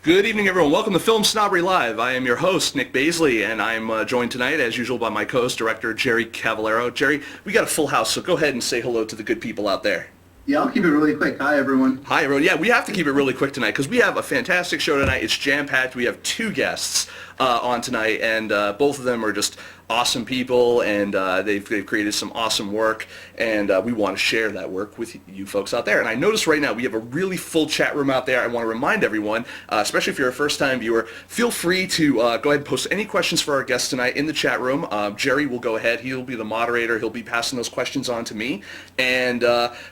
Good evening, everyone. Welcome to Film Snobbery Live. I am your host, Nic Baisley, and I'm joined tonight, as usual, by my co-host, director Jerry Cavallaro. Jerry, we got a full house, so go ahead and say hello to the good people out there. Yeah, I'll keep it really quick. Hi, everyone. Hi, everyone. Yeah, we have to keep it really quick tonight because we have a fantastic show tonight. It's jam-packed. We have two guests on tonight, and both of them are just awesome people, and they've created some awesome work, and we want to share that work with you folks out there. And I notice right now we have a really full chat room out there. I want to remind everyone, especially if you're a first-time viewer, feel free to go ahead and post any questions for our guests tonight in the chat room. Jerry will go ahead. He'll be the moderator. He'll be passing those questions on to me. And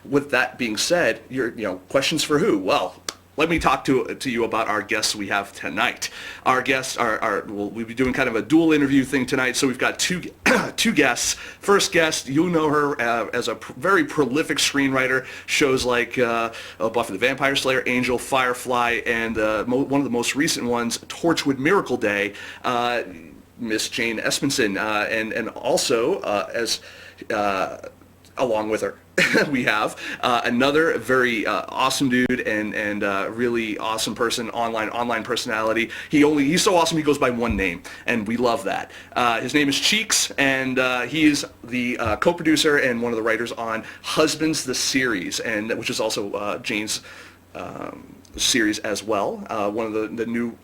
with that being said, questions for who? Well, let me talk to you about our guests we have tonight. Our guests we'll be doing kind of a dual interview thing tonight. So we've got two guests. First guest, you'll know her as a very prolific screenwriter. Shows like Buffy the Vampire Slayer, Angel, Firefly, and one of the most recent ones, Torchwood Miracle Day. Miss Jane Espenson, and also as along with her. We have another very awesome dude and really awesome person, online personality. He's so awesome he goes by one name, and we love that. His name is Cheeks, and he is the co-producer and one of the writers on Husbands the series, and which is also Jane's series as well. One of the new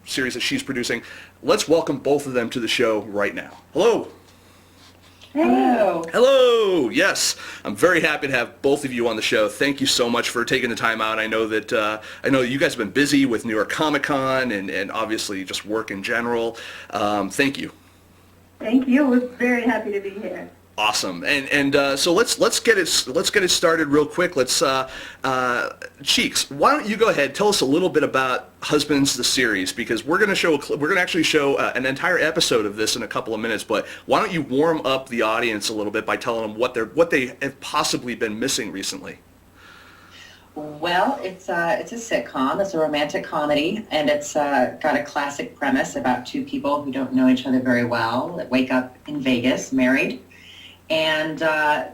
series that she's producing. Let's welcome both of them to the show right now. Hello. Hello. Hello. Yes, I'm very happy to have both of you on the show. Thank you so much for taking the time out. I know that you guys have been busy with New York Comic Con and obviously just work in general. Thank you. Thank you. We're very happy to be here. Awesome. And so let's get it started real quick. Cheeks, why don't you go ahead, tell us a little bit about Husbands the series, because we're going to actually show an entire episode of this in a couple of minutes. But why don't you warm up the audience a little bit by telling them what they have possibly been missing recently? Well, it's a sitcom. It's a romantic comedy, and it's got a classic premise about two people who don't know each other very well that wake up in Vegas, married. And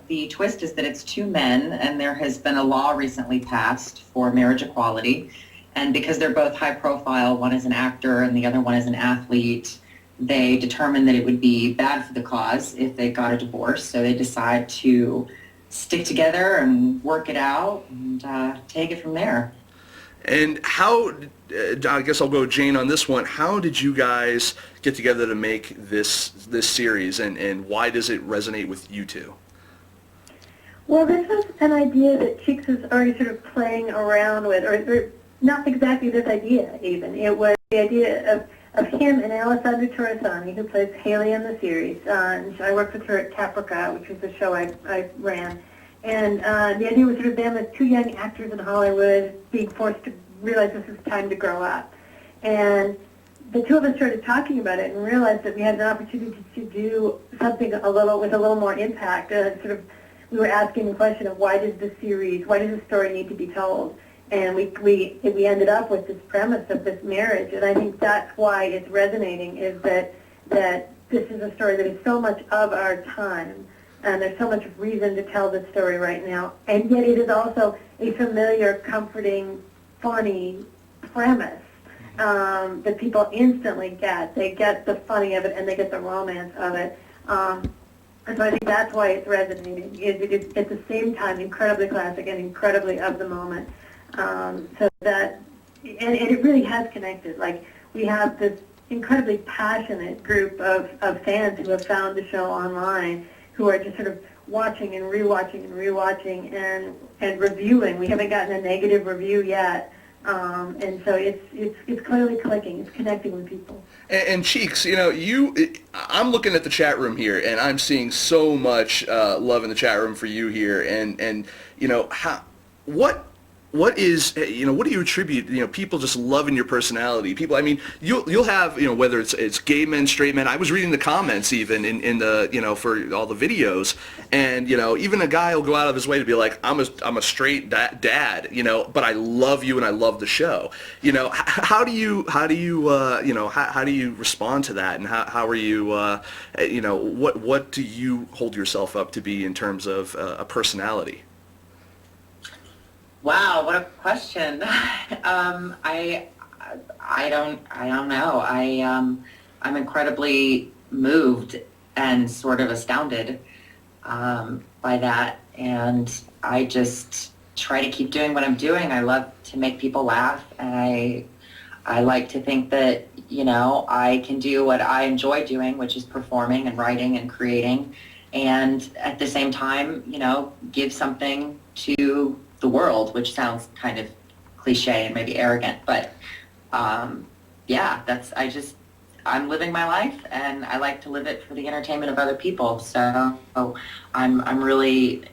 the twist is that it's two men, and there has been a law recently passed for marriage equality. And because they're both high profile, one is an actor and the other one is an athlete, they determined that it would be bad for the cause if they got a divorce. So they decide to stick together and work it out and take it from there. And how, I guess I'll go Jane on this one, how did you guys get together to make this series, and why does it resonate with you two? Well, this was an idea that Cheeks was already sort of playing around with, or not exactly this idea even. It was the idea of him and Alessandra Torresani, who plays Haley in the series. And I worked with her at Caprica, which was the show I ran. And the idea was sort of them as two young actors in Hollywood being forced to realize this is time to grow up. And the two of us started talking about it and realized that we had an opportunity to do something with a little more impact. We were asking the question of why does the story need to be told? And we ended up with this premise of this marriage. And I think that's why it's resonating, is that this is a story that is so much of our time. And there's so much reason to tell this story right now. And yet it is also a familiar, comforting, funny premise that people instantly get. They get the funny of it and they get the romance of it. And so I think that's why it's resonating. It's at the same time incredibly classic and incredibly of the moment. And it really has connected. Like, we have this incredibly passionate group of fans who have found the show online, who are just sort of watching and rewatching and reviewing. We haven't gotten a negative review yet, and so it's clearly clicking. It's connecting with people. And Cheeks, I'm looking at the chat room here, and I'm seeing so much love in the chat room for you here. And what is, what do you attribute, people just loving your personality? People, I mean, you'll have, whether it's gay men, straight men. I was reading the comments even in the, for all the videos, and, even a guy will go out of his way to be like, I'm a straight dad, but I love you and I love the show. How do you respond to that, and how are you, what do you hold yourself up to be in terms of a personality? Wow, what a question. I don't know. I'm incredibly moved and sort of astounded by that, and I just try to keep doing what I'm doing. I love to make people laugh, and I like to think that, you know, I can do what I enjoy doing, which is performing and writing and creating, and at the same time, you know, give something to the world, which sounds kind of cliche and maybe arrogant, but yeah, I'm living my life, and I like to live it for the entertainment of other people. So I'm really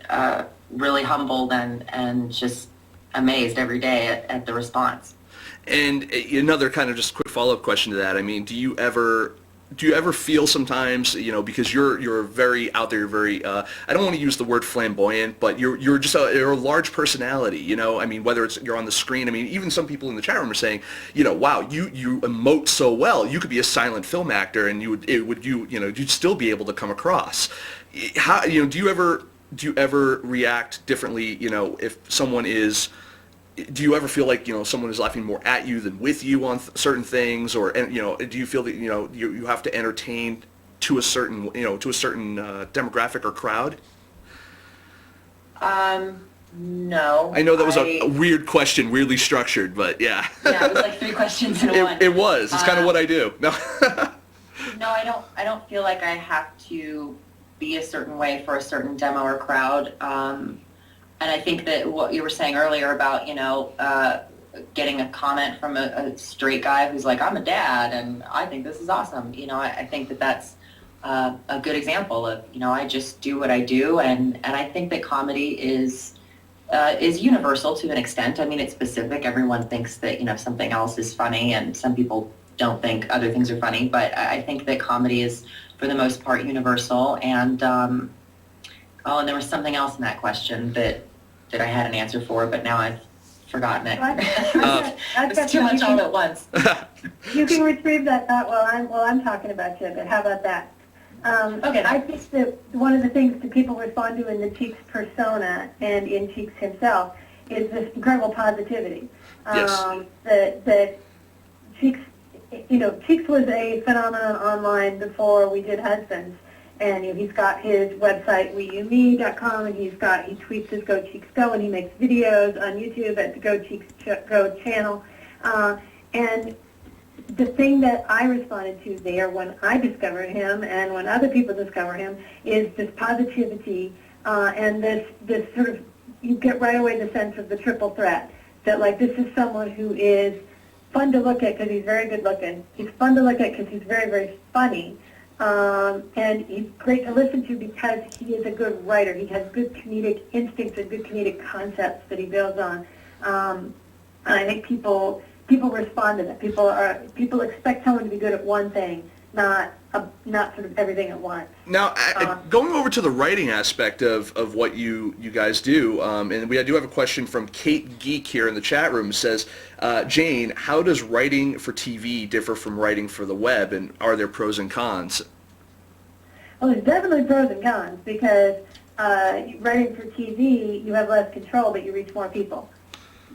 really humbled and just amazed every day at the response. And another kind of just quick follow-up question to that. I mean, do you ever feel sometimes, you know, because you're very out there, you're very I don't want to use the word flamboyant, but you're just you're a large personality, you know. I mean, whether it's you're on the screen, I mean, even some people in the chat room are saying, you know, wow, you emote so well. You could be a silent film actor, and you'd still be able to come across. How, you know, do you ever react differently, you know, if someone is, do you ever feel like, you know, someone is laughing more at you than with you on certain things, or, you know, do you feel that, you know, you have to entertain to a certain, you know, to a certain demographic or crowd? No. I know that was a weird question, weirdly structured, but yeah. Yeah, it was like 3 questions in one. It was. It's kind of what I do. No. No, I don't feel like I have to be a certain way for a certain demo or crowd. And I think that what you were saying earlier about, you know, getting a comment from a straight guy who's like, I'm a dad and I think this is awesome. You know, I think that that's a good example of, you know, I just do what I do. And I think that comedy is universal to an extent. I mean, it's specific. Everyone thinks that, you know, something else is funny, and some people don't think other things are funny. But I think that comedy is, for the most part, universal. And and there was something else in that question that I had an answer for, but now I've forgotten it. It's too much all at once. You can retrieve that thought while I'm talking about you, but how about that? Okay. I think that one of the things that people respond to in the Cheeks persona and in Cheeks himself is this incredible positivity. Yes. That Cheeks, you know, Cheeks was a phenomenon online before we did Husbands. And you know, he's got his website, WeUme.com, and he tweets his Go Cheeks Go, and he makes videos on YouTube at the Go Cheeks Go channel. And the thing that I responded to there when I discovered him and when other people discover him is this positivity and this sort of, you get right away the sense of the triple threat, that like this is someone who is fun to look at because he's very good looking. He's fun to look at because he's very, very funny. And he's great to listen to because he is a good writer. He has good comedic instincts and good comedic concepts that he builds on. And I think people respond to that. People expect someone to be good at one thing, not sort of everything at once. Now, going over to the writing aspect of what you guys do, and we do have a question from Kate Geek here in the chat room. It says, Jane, how does writing for TV differ from writing for the web, and are there pros and cons? Well, there's definitely pros and cons because writing for TV, you have less control, but you reach more people.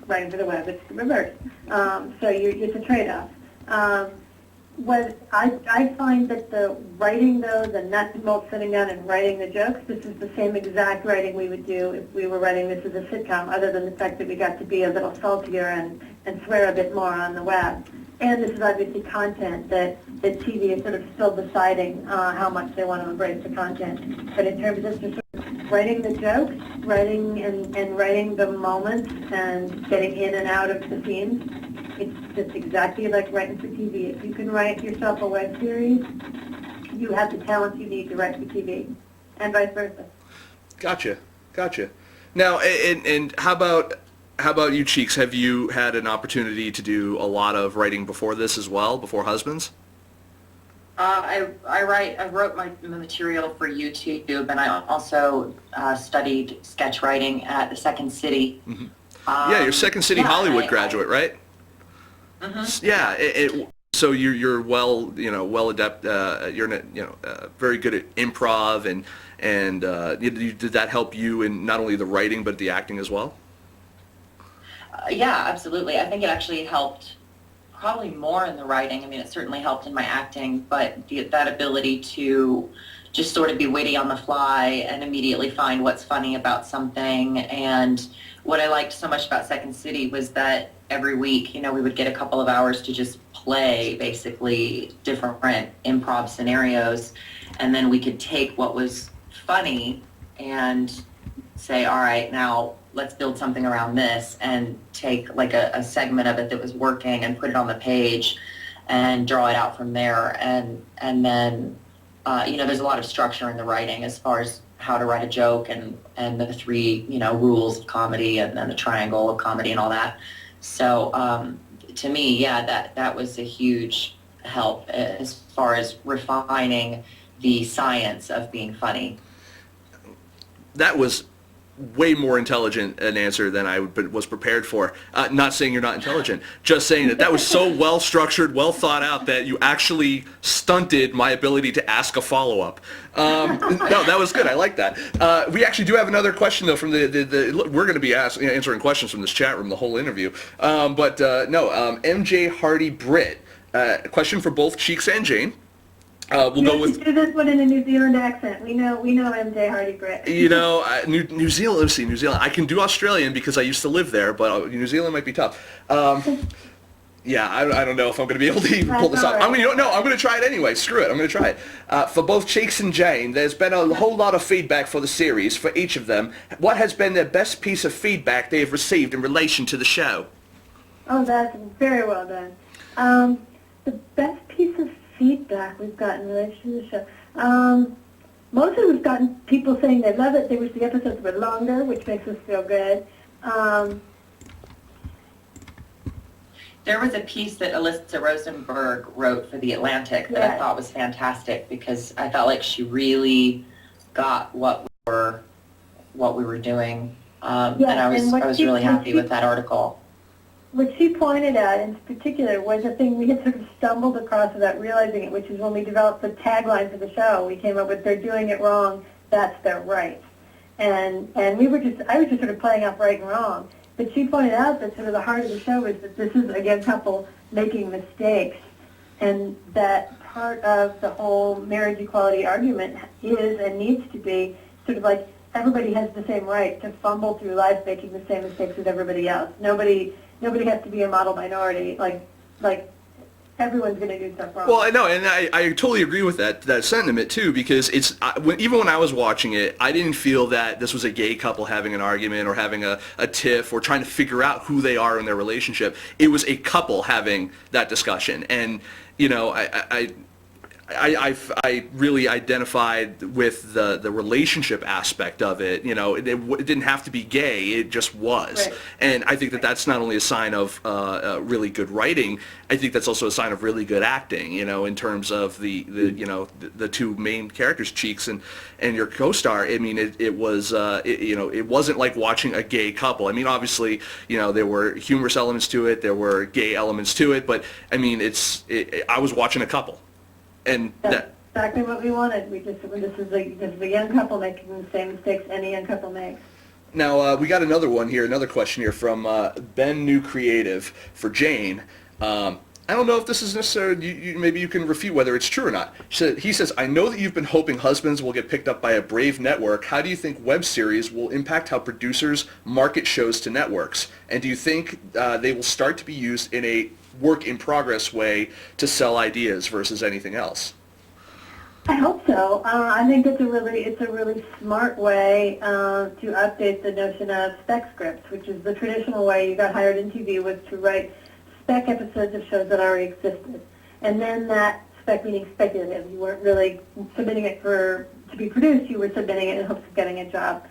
Writing for the web, it's the reverse. So it's a trade-off. I find that the writing, though, the nuts and bolts sitting down and writing the jokes, this is the same exact writing we would do if we were writing this as a sitcom, other than the fact that we got to be a little saltier and swear a bit more on the web. And this is obviously content that TV is sort of still deciding how much they want to embrace the content. But in terms of just sort of writing the jokes, writing and writing the moments and getting in and out of the scenes, it's just exactly like writing for TV. If you can write yourself a web series, you have the talent you need to write for TV, and vice versa. Gotcha. Now, and how about you, Cheeks? Have you had an opportunity to do a lot of writing before this as well, before Husbands? I wrote my material for YouTube, and I also studied sketch writing at the Second City. Mm-hmm. Yeah, you're Second City Hollywood graduate, right? Mm-hmm. Yeah. So you're well adept. You're very good at improv, and did that help you in not only the writing but the acting as well? Yeah, absolutely. I think it actually helped probably more in the writing. I mean, it certainly helped in my acting, but that ability to just sort of be witty on the fly and immediately find what's funny about something. And what I liked so much about Second City was that every week, we would get a couple of hours to just play basically different improv scenarios, and then we could take what was funny and say, all right, now let's build something around this, and take like a segment of it that was working and put it on the page and draw it out from there. And then, there's a lot of structure in the writing as far as how to write a joke and the three, rules of comedy, and then the triangle of comedy and all that. So to me, yeah, that was a huge help as far as refining the science of being funny. That was way more intelligent an answer than I was prepared for. Not saying you're not intelligent, just saying that was so well structured, well thought out that you actually stunted my ability to ask a follow-up. No, that was good. I like that. We actually do have another question though from the we're going to be answering questions from this chat room the whole interview. MJ Hardy Britt, question for both Cheeks and Jane. We'll go with. Do this one in a New Zealand accent. We know MJ Hardy Britt. New Zealand. Let's see, New Zealand. I can do Australian because I used to live there, but New Zealand might be tough. Yeah, I don't know if I'm going to be able to even pull this off. Right. I'm going to try it anyway. Screw it. I'm going to try it. For both Cheeks and Jane, there's been a whole lot of feedback for the series. For each of them, what has been their best piece of feedback they have received in relation to the show? Oh, that's very well done. The best piece of feedback we've gotten in relation to the show. Mostly we've gotten people saying they love it. They wish the episodes were longer, which makes us feel good. There was a piece that Alyssa Rosenberg wrote for The Atlantic that I thought was fantastic, because I felt like she really got what we were doing, and I was really happy with that article. What she pointed out in particular was a thing we had sort of stumbled across without realizing it, which is when we developed the tagline for the show, we came up with "They're doing it wrong, that's their right," and I was just sort of playing off right and wrong. But she pointed out that sort of the heart of the show is that this is a gay couple making mistakes, and that part of the whole marriage equality argument is and needs to be sort of like everybody has the same right to fumble through life making the same mistakes as everybody else. Nobody has to be a model minority. Like everyone's going to do stuff wrong. Well, I know, and I totally agree with that sentiment too, because even when I was watching it, I didn't feel that this was a gay couple having an argument or having a tiff or trying to figure out who they are in their relationship. It was a couple having that discussion, and I really identified with the relationship aspect of it. It didn't have to be gay; it just was. Right. And I think that's not only a sign of really good writing. I think that's also a sign of really good acting. In terms of the two main characters, Cheeks and your co-star. I mean, it wasn't like watching a gay couple. I mean, obviously, there were humorous elements to it, there were gay elements to it, but I mean, I was watching a couple. And that's exactly what we wanted. This is a young couple making the same mistakes any young couple makes. Now, we got another question here from Ben New Creative for Jane. I don't know if this is necessarily, maybe you can refute whether it's true or not. He says, I know that you've been hoping Husbands will get picked up by a brave network. How do you think web series will impact how producers market shows to networks? And do you think they will start to be used in a work-in-progress way to sell ideas versus anything else? I hope so. I think it's a really smart way to update the notion of spec scripts, which is the traditional way you got hired in TV was to write spec episodes of shows that already existed, and then that spec meaning speculative. You weren't really submitting it to be produced. You were submitting it in hopes of getting a job.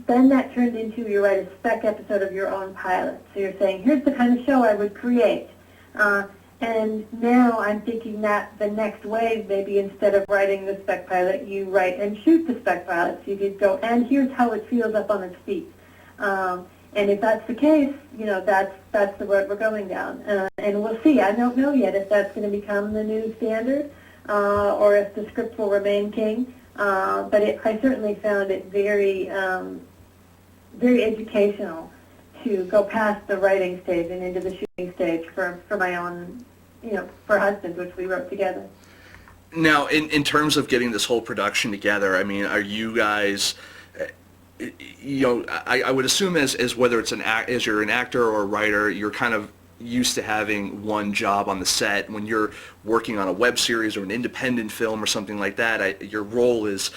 Then that turned into you write a spec episode of your own pilot. So you're saying, here's the kind of show I would create. And now I'm thinking that the next wave, maybe instead of writing the spec pilot, you write and shoot the spec pilot. So you could go, and here's how it feels up on its feet. And if that's the case, that's the road we're going down. And we'll see. I don't know yet if that's going to become the new standard or if the script will remain king. But I certainly found it very, very educational to go past the writing stage and into the shooting stage for my own, for Husbands, which we wrote together. Now, in terms of getting this whole production together, I mean, are you guys, I would assume as whether it's as you're an actor or a writer, you're kind of used to having one job on the set. When you're working on a web series or an independent film or something like that, your role is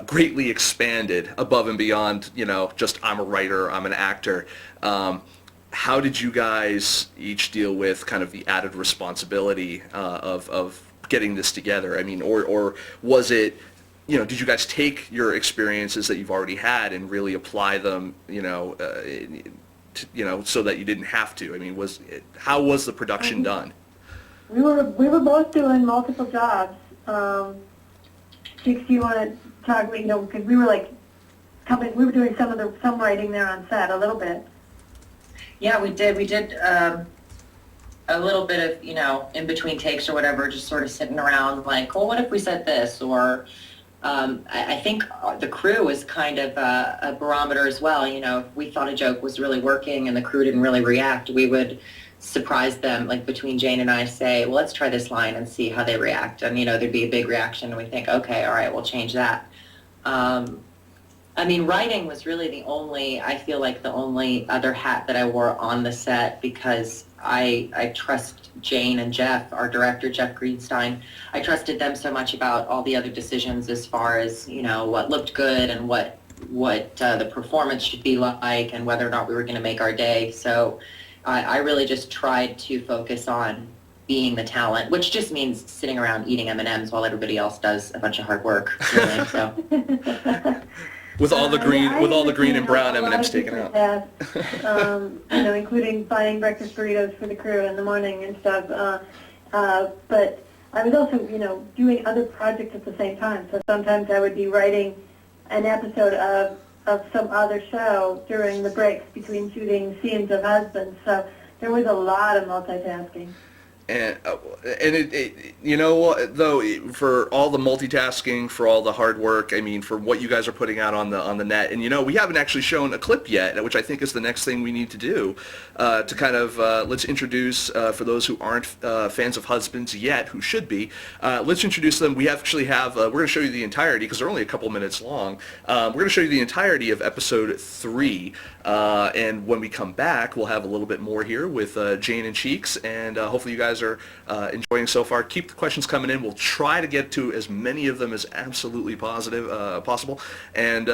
greatly expanded above and beyond, just I'm a writer, I'm an actor. How did you guys each deal with kind of the added responsibility of getting this together? I mean, or was it, did you guys take your experiences that you've already had and really apply them, so that you didn't have to? I mean, how was the production done? We were both doing multiple jobs. Chicks, you want to talk? Because we were we were doing some writing there on set a little bit. Yeah, we did. We did a little bit of, in between takes or whatever, just sort of sitting around like, well, what if we said this? Or I think the crew was kind of a barometer as well. If we thought a joke was really working and the crew didn't really react, we would surprise them, like between Jane and I, say, well, let's try this line and see how they react. And, there'd be a big reaction and we think, okay, all right, we'll change that. I mean, writing was really I feel like the only other hat that I wore on the set, because I trust Jane and Jeff, our director, Jeff Greenstein. I trusted them so much about all the other decisions as far as, what looked good and what the performance should be like and whether or not we were going to make our day. So I really just tried to focus on being the talent, which just means sitting around eating M&Ms while everybody else does a bunch of hard work. Really, so. With all the green and brown M&Ms taken out. Including buying breakfast burritos for the crew in the morning and stuff. But I was also, doing other projects at the same time. So sometimes I would be writing an episode of some other show during the breaks between shooting scenes of Husbands. So there was a lot of multitasking. And though, for all the multitasking, for all the hard work, I mean, for what you guys are putting out on the net, and we haven't actually shown a clip yet, which I think is the next thing we need to do, to kind of let's introduce, for those who aren't fans of Husbands yet, who should be, let's introduce them. We actually have, we're going to show you the entirety, because they're only a couple minutes long. We're going to show you the entirety of episode 3, and when we come back, we'll have a little bit more here with Jane and Cheeks, and hopefully you guys are enjoying so far. Keep the questions coming in. We'll try to get to as many of them as absolutely possible. And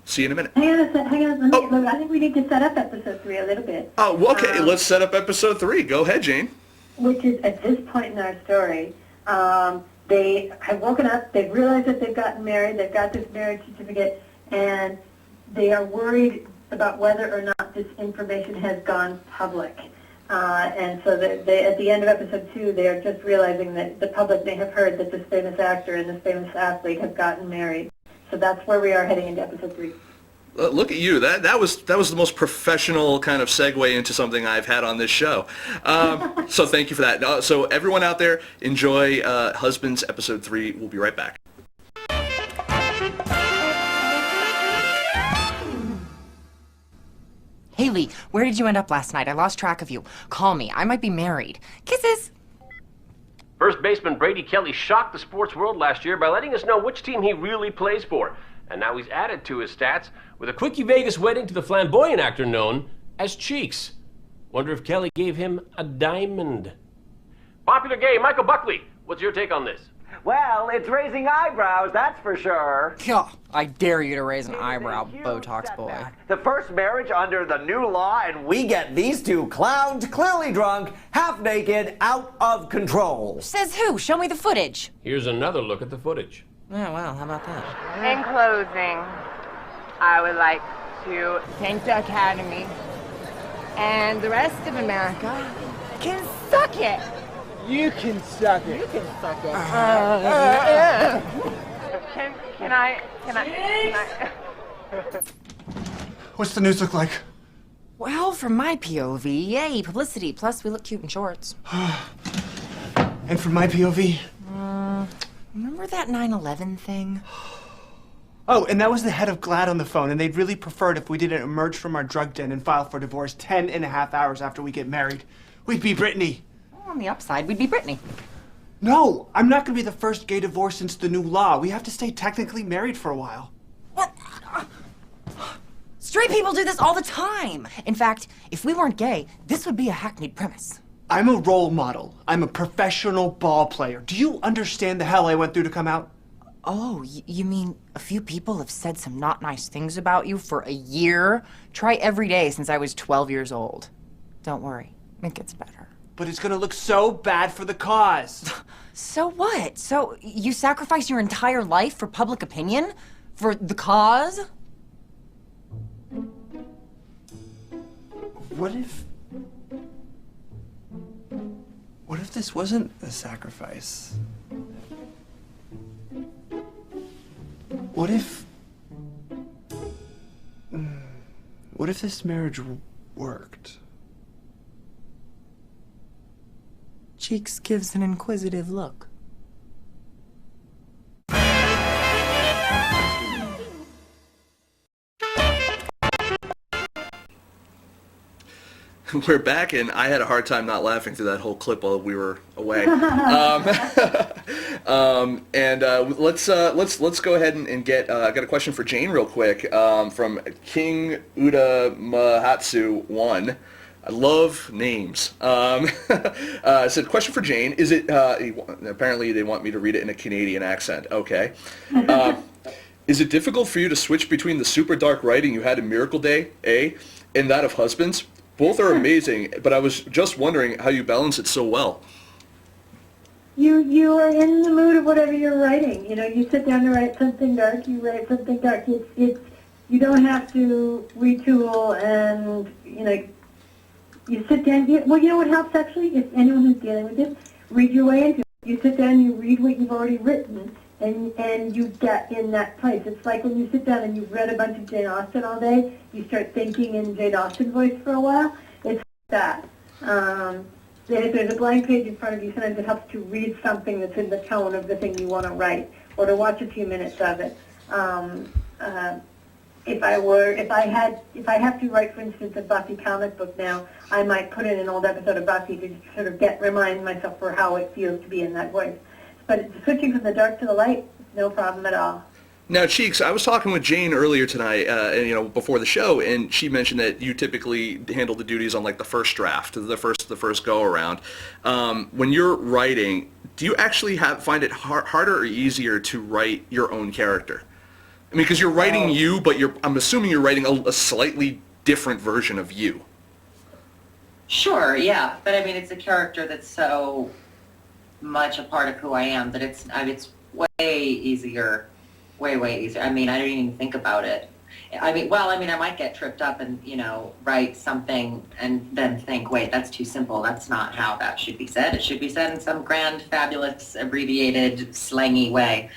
see you in a minute. Hang on. I think we need to set up episode 3 a little bit. Oh, well, okay. Let's set up episode 3. Go ahead, Jane. Which is, at this point in our story, they have woken up, they've realized that they've gotten married, they've got this marriage certificate, and they are worried about whether or not this information has gone public. And so at the end of episode 2, they are just realizing that the public may have heard that this famous actor and this famous athlete have gotten married. So that's where we are heading into episode 3. Look at you. That was the most professional kind of segue into something I've had on this show. So thank you for that. So everyone out there, enjoy Husbands episode 3. We'll be right back. Haley, where did you end up last night? I lost track of you. Call me. I might be married. Kisses. First baseman Brady Kelly shocked the sports world last year by letting us know which team he really plays for. And now he's added to his stats with a quickie Vegas wedding to the flamboyant actor known as Cheeks. Wonder if Kelly gave him a diamond. Popular gay Michael Buckley, what's your take on this? Well, it's raising eyebrows, that's for sure. Yeah, I dare you to raise an eyebrow, Botox boy. The first marriage under the new law, and we get these two clowns, clearly drunk, half naked, out of control. Says who? Show me the footage. Here's another look at the footage. Yeah, well, how about that? In closing, I would like to thank the Academy and the rest of America can suck it. You can suck it. You can suck it. Can I? What's the news look like? Well, from my POV, yay, publicity, plus we look cute in shorts. And from my POV? Remember that 9/11 thing? Oh, and that was the head of GLAAD on the phone, and they'd really preferred if we didn't emerge from our drug den and file for divorce 10.5 hours after we get married. We'd be Brittany. Well, on the upside, we'd be Brittany. No, I'm not gonna be the first gay divorce since the new law. We have to stay technically married for a while. What? Straight people do this all the time. In fact, if we weren't gay, this would be a hackneyed premise. I'm a role model. I'm a professional ball player. Do you understand the hell I went through to come out? Oh, you mean a few people have said some not nice things about you for a year? Try every day since I was 12 years old. Don't worry, it gets better. But it's gonna look so bad for the cause. So what? So you sacrifice your entire life for public opinion? For the cause? What if this wasn't a sacrifice? What if this marriage worked? Cheeks gives an inquisitive look. We're back, and I had a hard time not laughing through that whole clip while we were away. Let's go ahead and get. I got a question for Jane real quick from King Uda Mahatsu 1. I love names. Said, question for Jane. Is it? Apparently, they want me to read it in a Canadian accent. Okay. Is it difficult for you to switch between the super dark writing you had in Miracle Day, and that of Husbands? Both are amazing, but I was just wondering how you balance it so well. You are in the mood of whatever you're writing. You know, you sit down to write something dark, you write something dark. It's you don't have to retool and, you know, you sit down. Well, you know what helps actually? If anyone who's dealing with this, read your way into it. You sit down, you read what you've already written, and you get in that place. It's like when you sit down and you've read a bunch of Jane Austen all day, you start thinking in Jane Austen voice for a while. It's that. Then if there's a blank page in front of you, sometimes it helps to read something that's in the tone of the thing you want to write, or to watch a few minutes of it. If I have to write, for instance, a Buffy comic book now, I might put in an old episode of Buffy to just sort of remind myself for how it feels to be in that voice. But switching from the dark to the light, no problem at all. Now, Cheeks, I was talking with Jane earlier tonight, before the show, and she mentioned that you typically handle the duties on like the first draft, the first go around. When you're writing, do you actually find it harder or easier to write your own character? I mean, because you're writing you, but I'm assuming you're writing a slightly different version of you. Sure, yeah, but I mean, it's a character that's so much a part of who I am that it's way easier, way easier. I mean, I don't even think about it. I might get tripped up and, write something and then think, wait, that's too simple. That's not how that should be said. It should be said in some grand, fabulous, abbreviated, slangy way.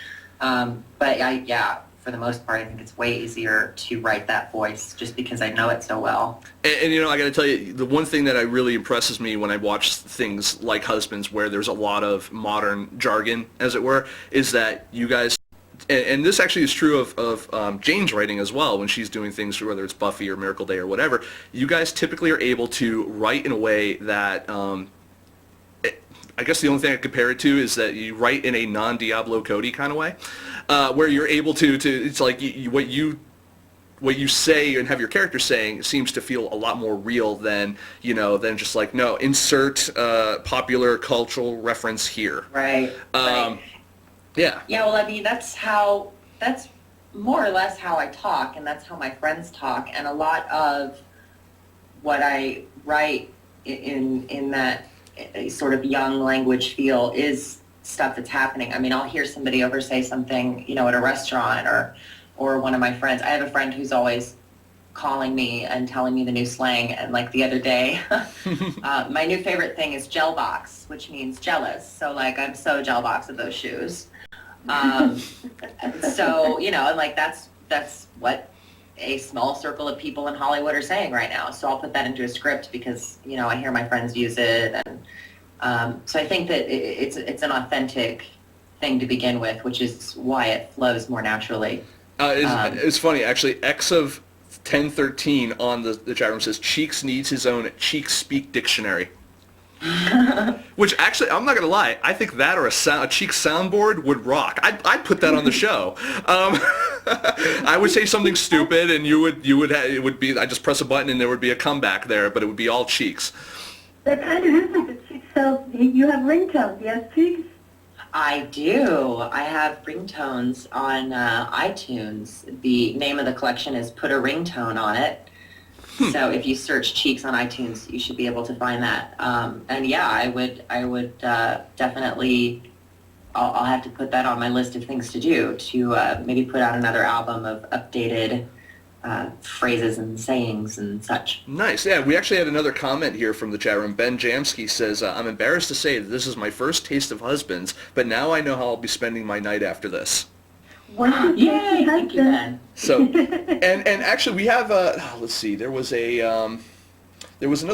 For the most part, I think it's way easier to write that voice just because I know it so well. And I got to tell you, the one thing that really impresses me when I watch things like Husbands, where there's a lot of modern jargon, as it were, is that you guys, and this actually is true of Jane's writing as well, when she's doing things, whether it's Buffy or Miracle Day or whatever, you guys typically are able to write in a way that, I guess the only thing I compare it to is that you write in a non-Diablo Cody kind of way, where you're able to it's like what you say and have your character saying seems to feel a lot more real than just like, no, insert popular cultural reference here. Right. Yeah. Yeah, well, I mean, that's more or less how I talk, and that's how my friends talk, and a lot of what I write in that sort of young language feel is stuff that's happening. I mean, I'll hear somebody over say something, at a restaurant or one of my friends. I have a friend who's always calling me and telling me the new slang. And like the other day, my new favorite thing is gel box, which means jealous. So like, I'm so gel box of those shoes. And like that's what a small circle of people in Hollywood are saying right now. So I'll put that into a script because, I hear my friends use it. And so I think that it's an authentic thing to begin with, which is why it flows more naturally. It's funny, actually. X of 1013 on the chat room says Cheeks needs his own Cheek Speak dictionary. Which actually, I'm not gonna lie, I think that or a Cheek soundboard would rock. I'd put that on the show. I would say something stupid, and it would be, I just press a button and there would be a comeback there, but it would be all Cheeks. That kind of is like the Cheeks self. You have ringtones, yes, Cheeks? I do. I have ringtones on iTunes. The name of the collection is Put a Ringtone on It. So if you search Cheeks on iTunes, you should be able to find that. And yeah, I would definitely, I'll have to put that on my list of things to do, to maybe put out another album of updated phrases and sayings and such. Nice. Yeah, we actually had another comment here from the chat room. Ben Jamsky says, I'm embarrassed to say that this is my first taste of husbands, but now I know how I'll be spending my night after this. Yay! Thank you, Ben. So, and actually we have let's see, there was another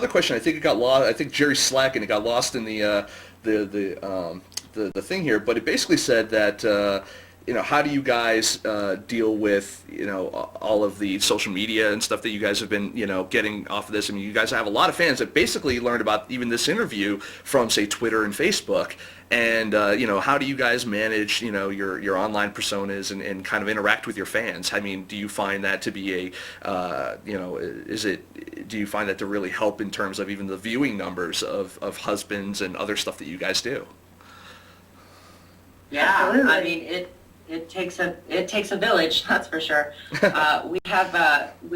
question. I think it got lost. I think Jerry Slack, and it got lost in the thing here. But it basically said that how do you guys deal with all of the social media and stuff that you guys have been getting off of this? I mean, you guys have a lot of fans that basically learned about even this interview from, say, Twitter and Facebook. And how do you guys manage your online personas and kind of interact with your fans? I mean, do you find that to be do you find that to really help in terms of even the viewing numbers of Husbands and other stuff that you guys do? Yeah, absolutely. I mean, it takes a village, that's for sure. We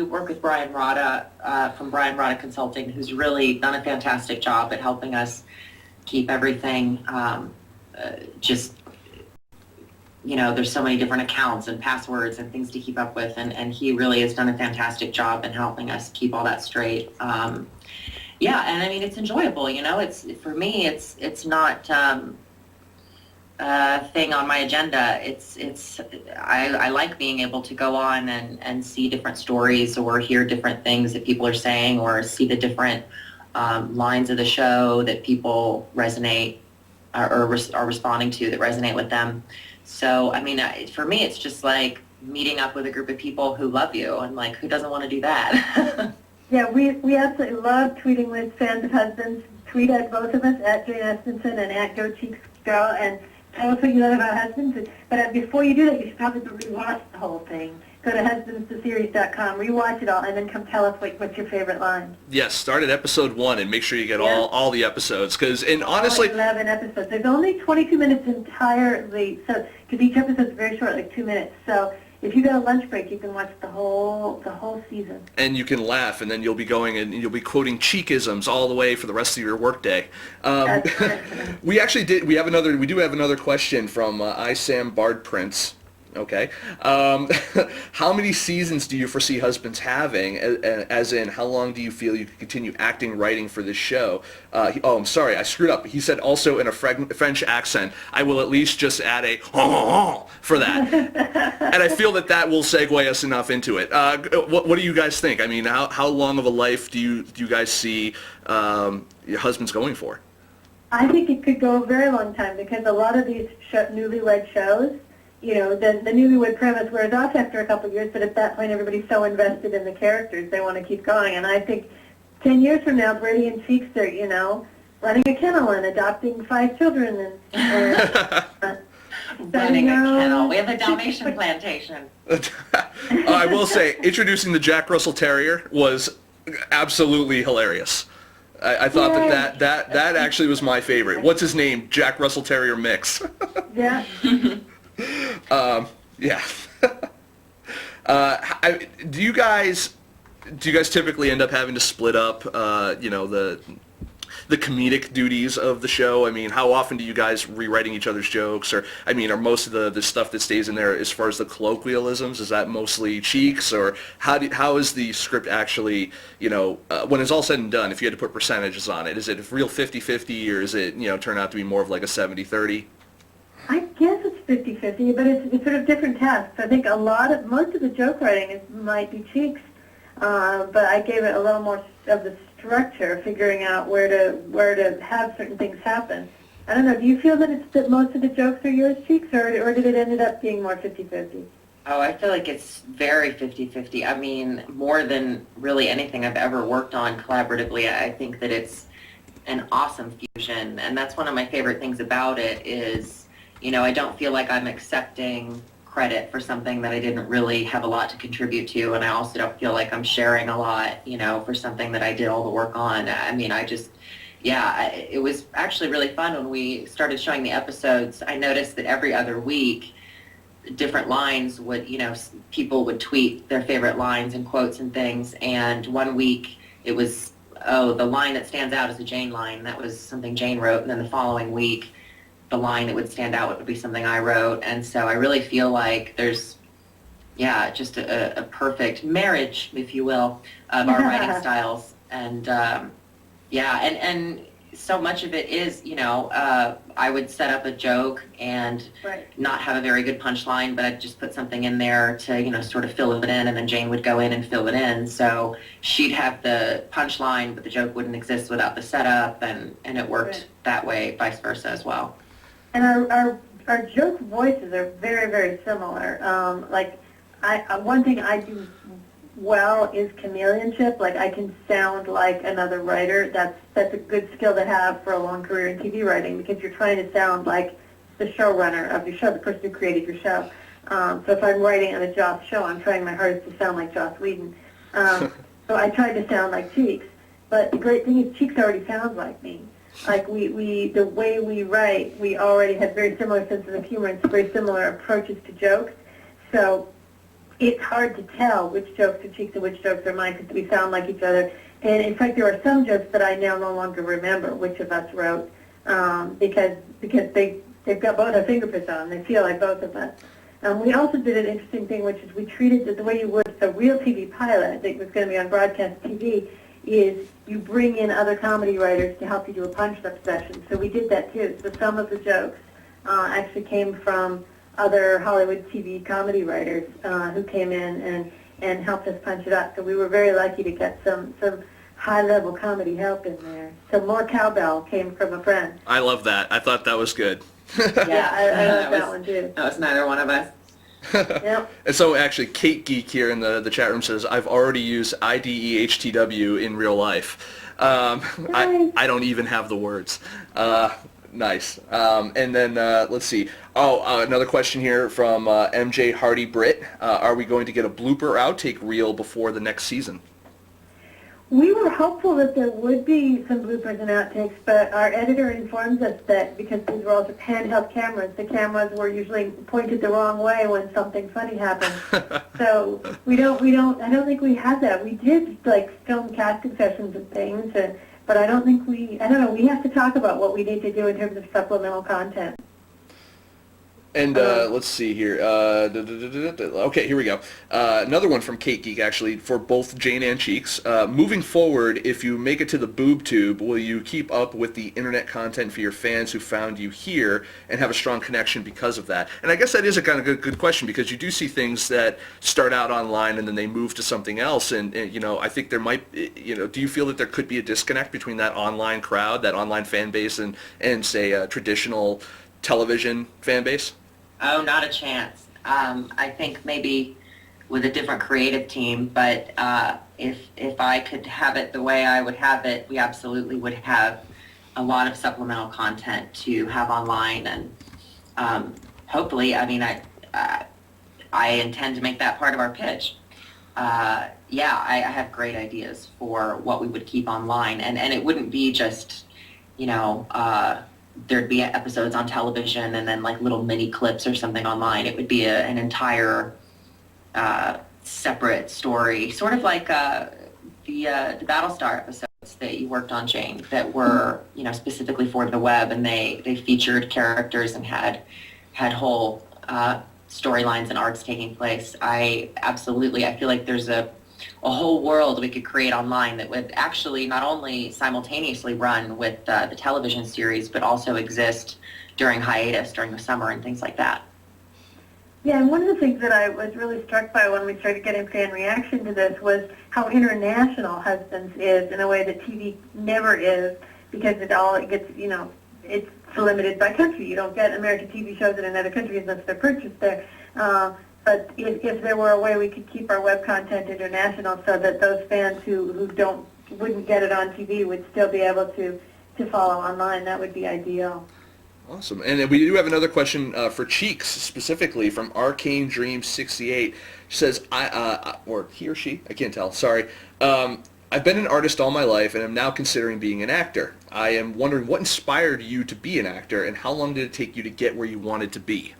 work with Brian Rada from Brian Rada Consulting, who's really done a fantastic job at helping us keep everything there's so many different accounts and passwords and things to keep up with, and he really has done a fantastic job in helping us keep all that straight. And I mean, it's enjoyable, it's, for me, it's not a thing on my agenda. I like being able to go on and see different stories or hear different things that people are saying, or see the different lines of the show that people resonate or are responding to, that resonate with them. So, I mean, for me, it's just like meeting up with a group of people who love you, and like, who doesn't want to do that? Yeah, we absolutely love tweeting with fans of Husbands. Tweet at both of us, at Jane Espenson and at Go Cheeks Girl, and tell us what you love about Husbands. But before you do that, you should probably rewatch the whole thing. Go to husbandstheseries.com, rewatch it all, and then come tell us what's your favorite line. Yes, start at episode 1 and make sure you get all the episodes. Honestly, 11 episodes. There's only 22 minutes entirely, so because each episode is very short, like 2 minutes. So if you got a lunch break, you can watch the whole season. And you can laugh, and then you'll be going and you'll be quoting cheekisms all the way for the rest of your workday. We do have another question from Sam Bard Prince. Okay. How many seasons do you foresee Husbands having, as in how long do you feel you can continue acting, writing for this show? I'm sorry, I screwed up. He said also in a French accent. I will at least just add a for that. And I feel that will segue us enough into it. What do you guys think? I mean, how long of a life do you guys see your Husbands going for? I think it could go a very long time, because a lot of these newlywed shows, the newlywed premise wears off after a couple of years, but at that point everybody's so invested in the characters they want to keep going. And I think 10 years from now, Brady and Cheeks are, running a kennel and adopting 5 children and running a kennel. We have a Dalmatian plantation. I will say, introducing the Jack Russell Terrier was absolutely hilarious. I thought that actually was my favorite. What's his name? Jack Russell Terrier mix. Yeah. Yeah. Do you guys typically end up having to split up, the comedic duties of the show? I mean, how often do you guys rewriting each other's jokes? Or, I mean, are most of the stuff that stays in there, as far as the colloquialisms, is that mostly Cheeks? Or how is the script actually, when it's all said and done, if you had to put percentages on it, is it a real 50-50, or is it, turn out to be more of like a 70-30? I guess it's 50-50, but it's sort of different tasks. I think most of the joke writing might be Cheeks, but I gave it a little more of the structure, figuring out where to have certain things happen. I don't know. Do you feel that most of the jokes are yours, Cheeks, or did it end up being more 50-50? Oh, I feel like it's very 50-50. I mean, more than really anything I've ever worked on collaboratively, I think that it's an awesome fusion. And that's one of my favorite things about it is, I don't feel like I'm accepting credit for something that I didn't really have a lot to contribute to. And I also don't feel like I'm sharing a lot, for something that I did all the work on. I mean, it was actually really fun when we started showing the episodes. I noticed that every other week, different lines would, people would tweet their favorite lines and quotes and things. And one week it was, the line that stands out is a Jane line. That was something Jane wrote. And then the following week, the line that would stand out would be something I wrote. And so I really feel like there's, just a perfect marriage, if you will, of our writing styles. And, and so much of it is, I would set up a joke and not have a very good punchline, but I'd just put something in there to, sort of fill it in, and then Jane would go in and fill it in. So she'd have the punchline, but the joke wouldn't exist without the setup, and it worked that way, vice versa as well. And our joke voices are very, very similar. One thing I do well is chameleonship. Like, I can sound like another writer. That's a good skill to have for a long career in TV writing, because you're trying to sound like the showrunner of your show, the person who created your show. So if I'm writing on a Joss show, I'm trying my hardest to sound like Joss Whedon. So I tried to sound like Cheeks. But the great thing is Cheeks already sounds like me. Like, the way we write, we already have very similar senses of humor and very similar approaches to jokes. So it's hard to tell which jokes are Cheeks and which jokes are mine, because we sound like each other. And in fact, there are some jokes that I now no longer remember which of us wrote, because they've got both our fingerprints on them. They feel like both of us. We also did an interesting thing, which is we treated it the way you would a real TV pilot that was going to be on broadcast TV, is you bring in other comedy writers to help you do a punch-up session. So we did that too. So some of the jokes actually came from other Hollywood TV comedy writers who came in and helped us punch it up. So we were very lucky to get some high-level comedy help in there. So more cowbell came from a friend. I love that. I thought that was good. I love that one too. That was neither one of us. Yep. And so actually, Kate Geek here in the chat room says, I've already used IDEHTW in real life. Nice. I don't even have the words. Nice. And then let's see. Another question here from MJ Hardy Britt. Are we going to get a blooper or outtake reel before the next season? We were hopeful that there would be some bloopers and outtakes, but our editor informs us that because these were also handheld cameras, the cameras were usually pointed the wrong way when something funny happened. So I don't think we had that. We did film casting sessions and things, but I don't know, we have to talk about what we need to do in terms of supplemental content. And let's see here. Okay, here we go. Another one from Kate Geek, actually, for both Jane and Cheeks. Moving forward, if you make it to the boob tube, will you keep up with the internet content for your fans who found you here and have a strong connection because of that? And I guess that is a kind of good question, because you do see things that start out online and then they move to something else. And I think there might, do you feel that there could be a disconnect between that online crowd, that online fan base, and say, a traditional television fan base? Oh, not a chance. I think maybe with a different creative team, but if I could have it the way I would have it, we absolutely would have a lot of supplemental content to have online, and hopefully, I mean, I intend to make that part of our pitch. I have great ideas for what we would keep online, and it wouldn't be just, there'd be episodes on television and then little mini clips or something online. It would be an entire separate story, sort of like the Battlestar episodes that you worked on, Jane, that were specifically for the web, and they featured characters and had whole storylines and arcs taking place. I feel like there's a whole world we could create online that would actually not only simultaneously run with the television series, but also exist during hiatus, during the summer and things like that. Yeah, and one of the things that I was really struck by when we started getting fan reaction to this was how international Husbands is in a way that TV never is, because it gets, it's limited by country. You don't get American TV shows in another country unless they're purchased there. But if there were a way we could keep our web content international so that those fans who wouldn't get it on TV would still be able to follow online, that would be ideal. Awesome. And we do have another question for Cheeks, specifically from Arcane Dream 68. She says, or he or she, I can't tell, sorry. I've been an artist all my life and am now considering being an actor. I am wondering what inspired you to be an actor and how long did it take you to get where you wanted to be?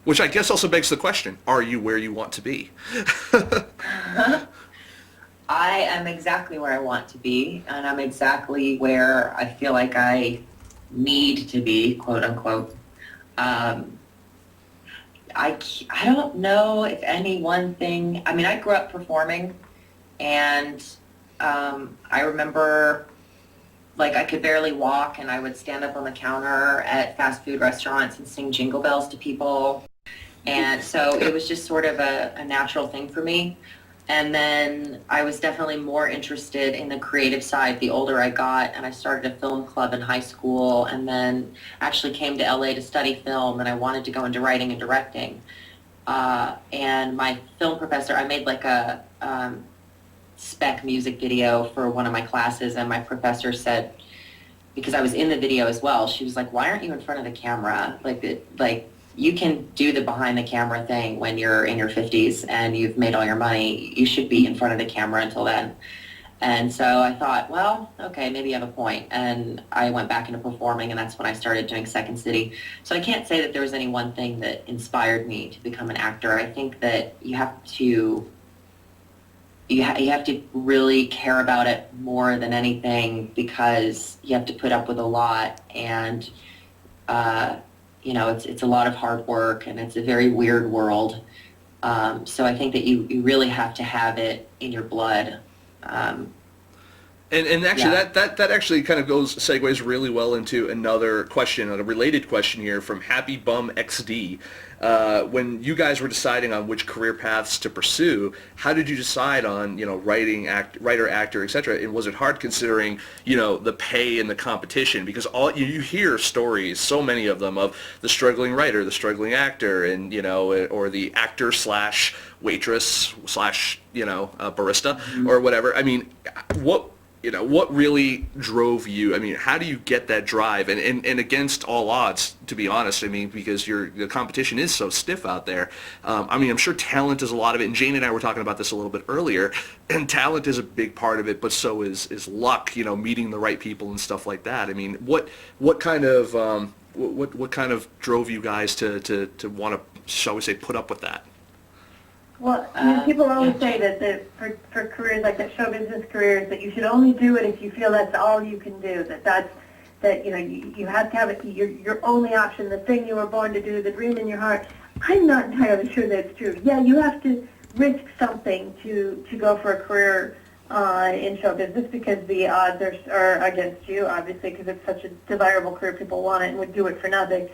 Which I guess also begs the question, are you where you want to be? I am exactly where I want to be, and I'm exactly where I feel like I need to be, quote unquote. I don't know if any one thing, I mean, I grew up performing, and I remember, like, I could barely walk, and I would stand up on the counter at fast food restaurants and sing Jingle Bells to people. And so it was just sort of a natural thing for me. And then I was definitely more interested in the creative side the older I got, and I started a film club in high school, and then actually came to LA to study film, and I wanted to go into writing and directing. And my film professor, I made like a spec music video for one of my classes, and my professor said, because I was in the video as well, she was like, why aren't you in front of the camera? Like you can do the behind the camera thing when you're in your 50s and you've made all your money. You should be in front of the camera until then. And so I thought, well, okay, maybe you have a point. And I went back into performing, and that's when I started doing Second City. So I can't say that there was any one thing that inspired me to become an actor. I think that you have to really care about it more than anything, because you have to put up with a lot, and it's a lot of hard work, and it's a very weird world. So I think that you really have to have it in your blood. And actually, Yeah. that actually kind of segues really well into another question, a related question here from Happy Bum XD. When you guys were deciding on which career paths to pursue, how did you decide on, writer, actor, etc.? And was it hard considering, the pay and the competition? Because you hear stories, so many of them, of the struggling writer, the struggling actor, and, or the actor slash waitress slash, barista or whatever. I mean, what really drove you? I mean, how do you get that drive? And against all odds, to be honest, I mean, because the competition is so stiff out there. I'm sure talent is a lot of it. And Jane and I were talking about this a little bit earlier. And talent is a big part of it, but so is luck. Meeting the right people and stuff like that. I mean, what kind of what kind of drove you guys to want to, shall we say, put up with that? Well, people always say that for careers like that, show business careers, that you should only do it if you feel that's all you can do. You have to have it your only option, the thing you were born to do, the dream in your heart. I'm not entirely sure that's true. Yeah, you have to risk something to go for a career in show business, because the odds are against you, obviously, because it's such a desirable career. People want it and would do it for nothing.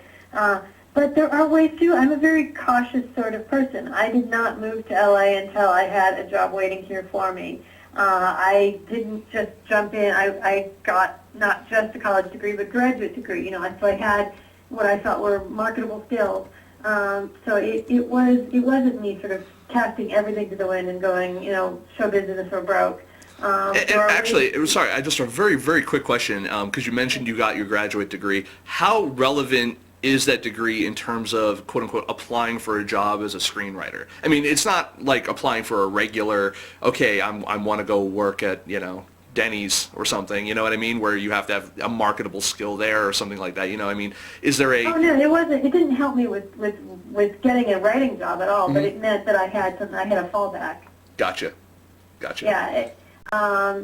But there are ways too. I'm a very cautious sort of person. I did not move to LA until I had a job waiting here for me. I didn't just jump in. I got not just a college degree, but graduate degree. So I had what I thought were marketable skills. So it wasn't me sort of casting everything to the wind and going, show business or broke. Sorry, just a very, very quick question, because you mentioned you got your graduate degree. How relevant is that degree in terms of, quote unquote, applying for a job as a screenwriter? I mean, it's not like applying for a regular, okay, I want to go work at, Denny's or something, you know what I mean, where you have to have a marketable skill there or something like that, I mean, is there a... Oh, no, it didn't help me with getting a writing job at all, but it meant that I had a fallback. Gotcha. Yeah,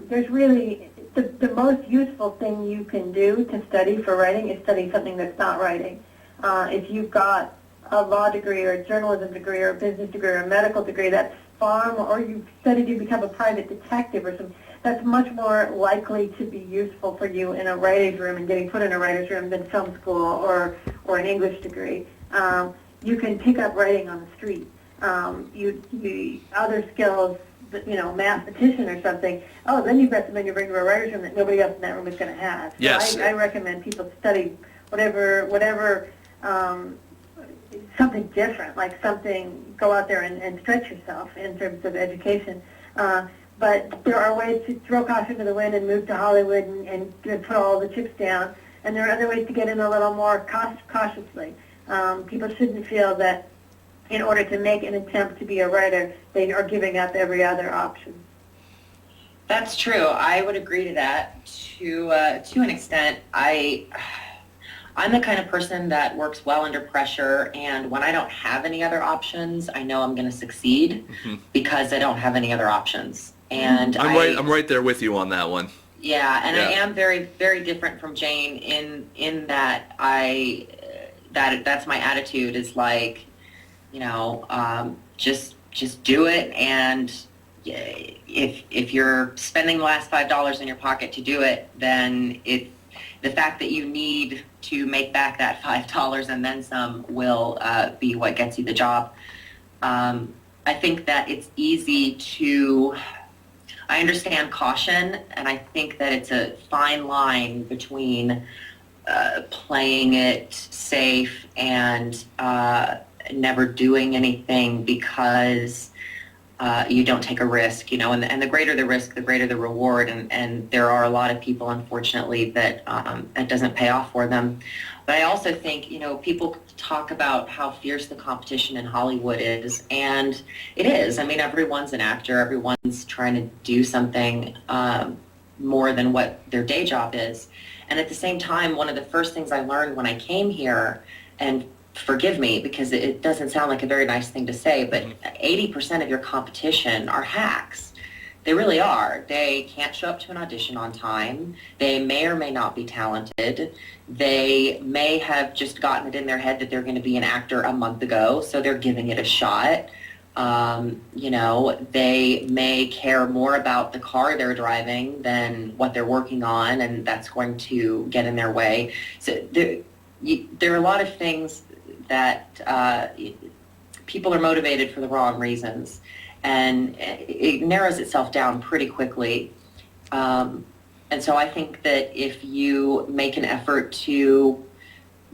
there's really, the most useful thing you can do to study for writing is study something that's not writing. If you've got a law degree or a journalism degree or a business degree or a medical degree, that's far more, or you've studied to become a private detective or something, that's much more likely to be useful for you in a writer's room and getting put in a writer's room than film school or an English degree. You can pick up writing on the street. Other skills, mathematician or something, then you've got something to bring to a writer's room that nobody else in that room is going to have. So Yes. I recommend people study whatever something different, like something, go out there and stretch yourself in terms of education. But there are ways to throw caution to the wind and move to Hollywood and put all the chips down. And there are other ways to get in a little more cautiously. People shouldn't feel that in order to make an attempt to be a writer, they are giving up every other option. That's true. I would agree to that to an extent. I'm the kind of person that works well under pressure, and when I don't have any other options, I know I'm going to succeed because I don't have any other options. And I'm right there with you on that one. Yeah, and I am very, very different from Jane in that that's my attitude is like, you know, just do it, and if you're spending the last $5 in your pocket to do it, then the fact that you need to make back that $5 and then some will be what gets you the job. I think that it's easy to, I understand caution, and I think that it's a fine line between playing it safe and never doing anything because you don't take a risk, you know, and the greater the risk, the greater the reward, and there are a lot of people, unfortunately, that that doesn't pay off for them. But I also think, you know, people talk about how fierce the competition in Hollywood is, and it is. I mean, everyone's an actor, everyone's trying to do something more than what their day job is. And at the same time, one of the first things I learned when I came here, and forgive me because it doesn't sound like a very nice thing to say, but 80% of your competition are hacks. They really are. They can't show up to an audition on time. They may or may not be talented. They may have just gotten it in their head that they're going to be an actor a month ago, so they're giving it a shot. You know, they may care more about the car they're driving than what they're working on, and that's going to get in their way. So there are a lot of things that people are motivated for the wrong reasons, and it narrows itself down pretty quickly. And so I think that if you make an effort to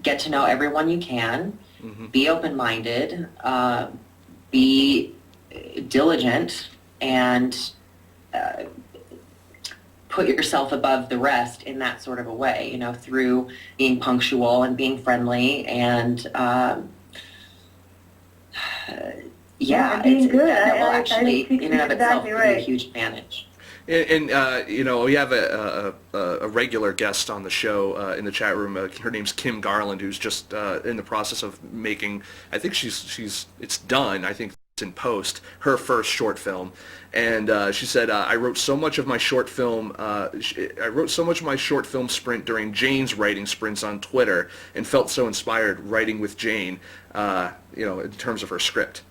get to know everyone you can, be open-minded, be diligent, and put yourself above the rest in that sort of a way, you know, through being punctual and being friendly and being good. That will actually, in and of itself, exactly be right. a huge advantage. And you know, we have a regular guest on the show in the chat room. Her name's Kim Garland, who's just in the process of making, I think it's done, I think it's in post, her first short film. And she said, I wrote so much of my short film sprint during Jane's writing sprints on Twitter, and felt so inspired writing with Jane, you know, in terms of her script.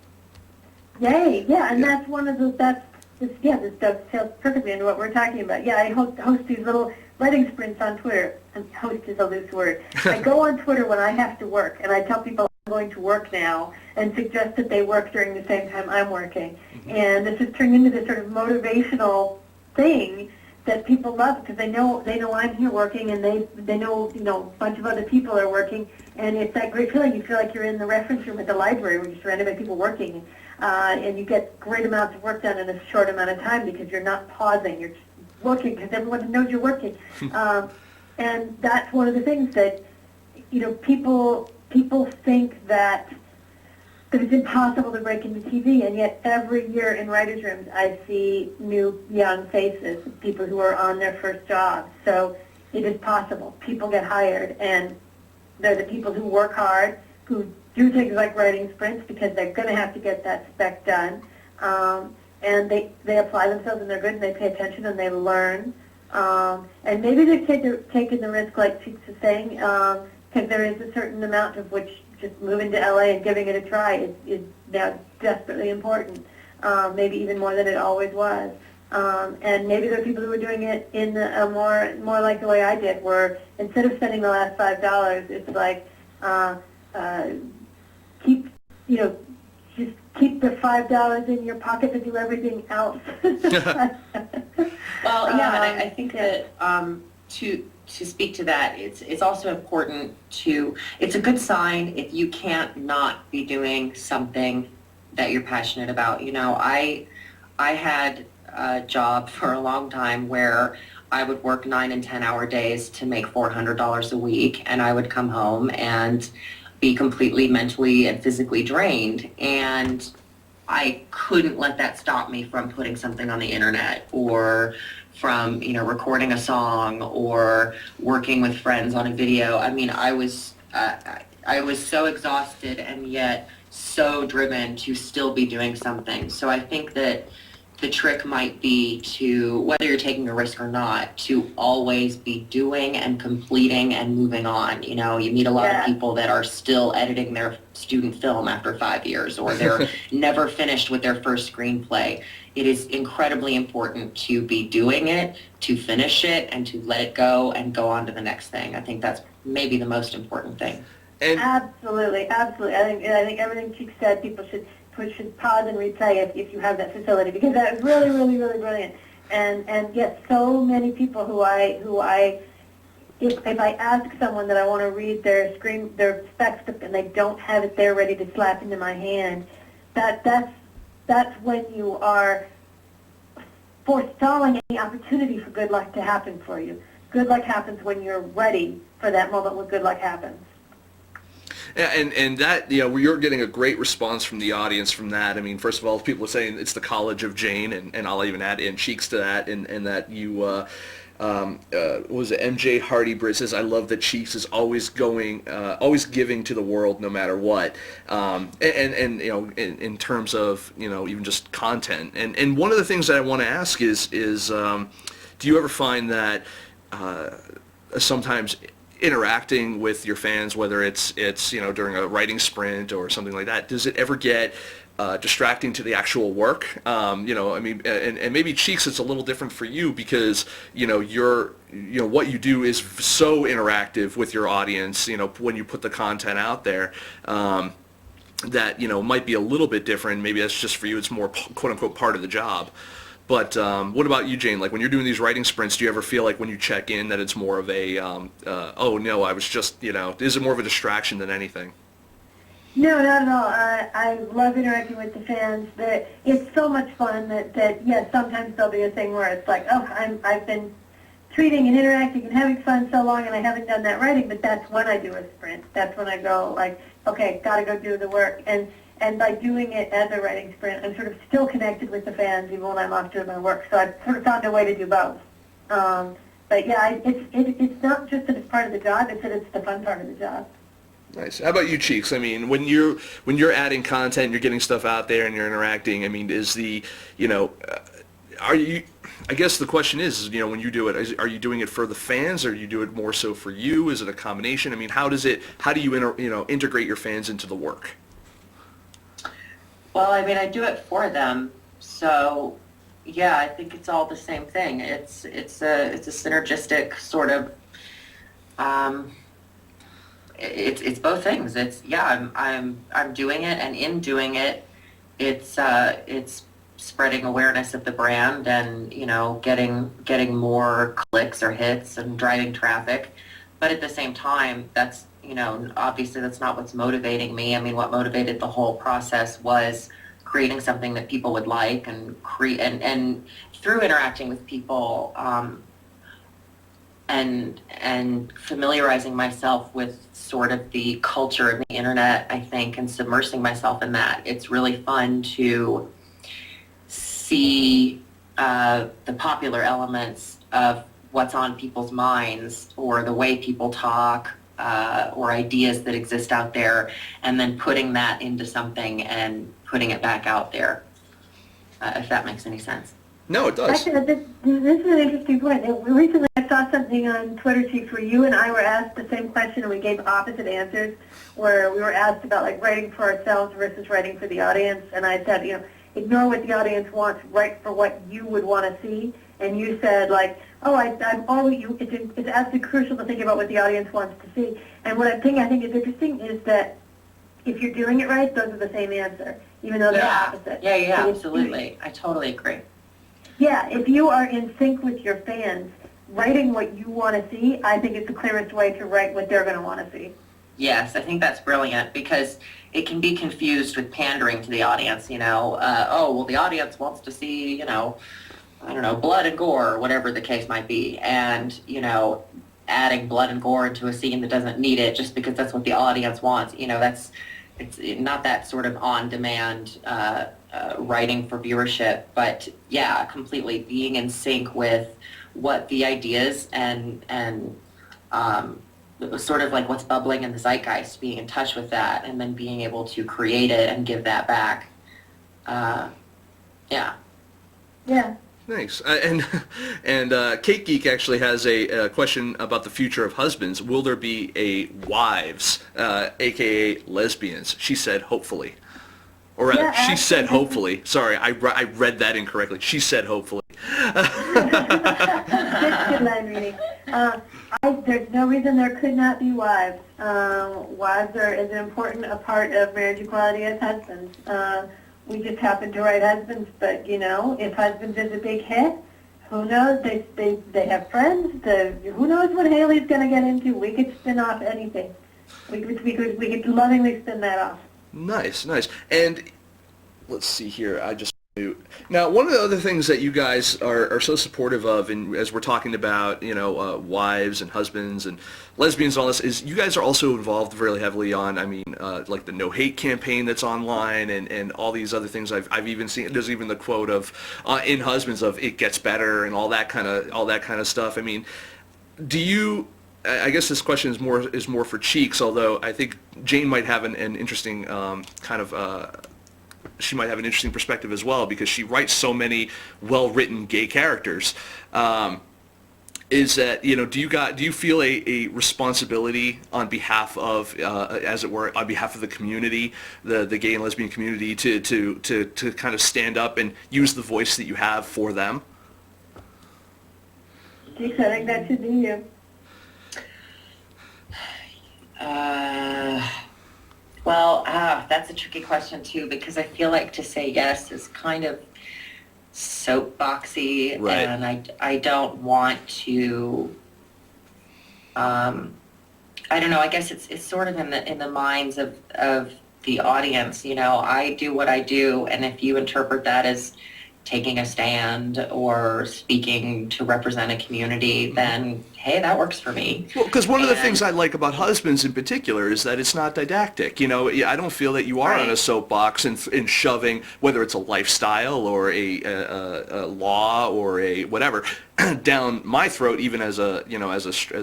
Yay, yeah, and that's one of the, this dovetails perfectly into what we're talking about. Yeah, I host these little writing sprints on Twitter, and host is a loose word. I go on Twitter when I have to work, and I tell people I'm going to work now, and suggest that they work during the same time I'm working. And this has turned into this sort of motivational thing that people love, because they know I'm here working, and they know, you know, a bunch of other people are working, and it's that great feeling. You feel like you're in the reference room at the library where you're surrounded by people working, and you get great amounts of work done in a short amount of time because you're not pausing. You're just working because everyone knows you're working. And that's one of the things that, you know, people think that it's impossible to break into TV, and yet every year in writers' rooms I see new young faces, people who are on their first job. So it is possible. People get hired, and they're the people who work hard, who do things like writing sprints because they're going to have to get that spec done, and they apply themselves, and they're good, and they pay attention, and they learn. And maybe they've taken the risk, like Cheeks is saying, because there is a certain amount of which just moving to LA and giving it a try is now desperately important, maybe even more than it always was. And maybe there are people who are doing it in a more like the way I did, where instead of spending the last $5, it's like just keep the $5 in your pocket to do everything else. Well, yeah, and I think that to speak to that, it's also important to, it's a good sign if you can't not be doing something that you're passionate about. You know, I had a job for a long time where I would work 9 and 10-hour days to make $400 a week, and I would come home and be completely mentally and physically drained. And I couldn't let that stop me from putting something on the internet, or from, you know, recording a song, or working with friends on a video. I mean, I was so exhausted and yet so driven to still be doing something. So I think that the trick might be to, whether you're taking a risk or not, to always be doing and completing and moving on. You know, you meet a lot of people that are still editing their student film after 5 years, or they're never finished with their first screenplay. It is incredibly important to be doing it, to finish it, and to let it go and go on to the next thing. I think that's maybe the most important thing. And Absolutely. I think everything Cheek said, people should pause and replay if you have that facility, because that is really, really, really brilliant. And yes, so many people who I if I ask someone that I want to read their spec script and they don't have it there ready to slap into my hand, that's when you are forestalling any opportunity for good luck to happen for you. Good luck happens when you're ready for that moment when good luck happens. Yeah, and that, you know, you're getting a great response from the audience from that. I mean, first of all, people are saying it's the College of Jane, and I'll even add in Cheeks to that, and that you, was it MJ Hardy Britt says, I love that Cheeks is always giving to the world no matter what, and you know, in terms of, you know, even just content. And one of the things that I want to ask is do you ever find that sometimes interacting with your fans, whether it's you know, during a writing sprint or something like that, does it ever get distracting to the actual work? You know, I mean, and maybe Cheeks, it's a little different for you because, you know, what you do is so interactive with your audience, you know, when you put the content out there, that, you know, might be a little bit different. Maybe that's just for you, it's more quote unquote part of the job. But what about you, Jane? Like when you're doing these writing sprints, do you ever feel like when you check in that it's more of a, oh no, I was just, you know, is it more of a distraction than anything? No, not at all. I love interacting with the fans. It's so much fun that yes, sometimes there'll be a thing where it's like, oh, I've been treating and interacting and having fun so long and I haven't done that writing, but that's when I do a sprint. That's when I go like, okay, gotta go do the work. And by doing it as a writing sprint, I'm sort of still connected with the fans even when I'm off doing my work. So I've sort of found a way to do both. But yeah, it's not just that it's part of the job; it's that it's the fun part of the job. Nice. How about you, Cheeks? I mean, when you're adding content, you're getting stuff out there, and you're interacting. I mean, is the, you know, are you? I guess the question is, you know, when you do it, are you doing it for the fans, or you do it more so for you? Is it a combination? I mean, how do you integrate your fans into the work? Well, I mean, I do it for them, so yeah, I think it's all the same thing. It's a synergistic sort of. It's both things. It's I'm doing it, and in doing it, it's spreading awareness of the brand, and you know, getting more clicks or hits and driving traffic. But at the same time, that's, you know, obviously that's not what's motivating me. I mean, what motivated the whole process was creating something that people would like, and and through interacting with people, and familiarizing myself with sort of the culture of the internet, I think, and submersing myself in that. It's really fun to see the popular elements of what's on people's minds, or the way people talk, or ideas that exist out there, and then putting that into something and putting it back out there, if that makes any sense. No, it does. Actually, this is an interesting point. Recently I saw something on Twitter, Cheeks, where you and I were asked the same question and we gave opposite answers, where we were asked about like writing for ourselves versus writing for the audience, and I said, you know, ignore what the audience wants, write for what you would want to see, and you said like, oh, I'm always, it's absolutely crucial to think about what the audience wants to see. And what I think is interesting is that if you're doing it right, those are the same answer, even though they're opposite. Yeah, absolutely. I totally agree. Yeah, if you are in sync with your fans, writing what you want to see, I think it's the clearest way to write what they're going to want to see. Yes, I think that's brilliant because it can be confused with pandering to the audience, oh, well, the audience wants to see, I don't know, blood and gore or whatever the case might be. And, adding blood and gore into a scene that doesn't need it just because that's what the audience wants, it's not that sort of on-demand writing for viewership. But, yeah, completely being in sync with what the ideas and sort of like what's bubbling in the zeitgeist, being in touch with that, and then being able to create it and give that back. Yeah. Yeah. Nice. And Cake Geek actually has a question about the future of husbands. Will there be a wives, aka lesbians? She said hopefully. Or rather, Yeah, she said actually, hopefully. Sorry, I read that incorrectly. She said hopefully. Good line reading. There's no reason there could not be wives. Wives are as important a part of marriage equality as husbands. We just happen to write husbands, but if husbands is a big hit, who knows? They have friends. Who knows what Haley's going to get into? We could spin off anything. We could lovingly spin that off. Nice. And let's see here. Now, one of the other things that you guys are so supportive of, and as we're talking about, wives and husbands and lesbians and all this, is you guys are also involved very heavily on, like the No Hate campaign that's online and all these other things. I've even seen, there's even the quote of, in Husbands of it gets better and all that kind of stuff. Do you, I guess this question is more for Cheeks, although I think Jane might have an interesting she might have an interesting perspective as well because she writes so many well-written gay characters. Is that, do you feel a responsibility on behalf of, as it were, on behalf of the community, the gay and lesbian community, to kind of stand up and use the voice that you have for them? Cheeks, I think that should be you. Well, that's a tricky question too, because I feel like to say yes is kind of soapboxy, right. And I don't want to. I don't know. I guess it's sort of in the minds of the audience. I do what I do, and if you interpret that as taking a stand or speaking to represent a community, then hey, that works for me. Well, because one of the things I like about Husbands in particular is that it's not didactic. I don't feel that you are on a soapbox and shoving, whether it's a lifestyle or a law or a whatever, down my throat, even as a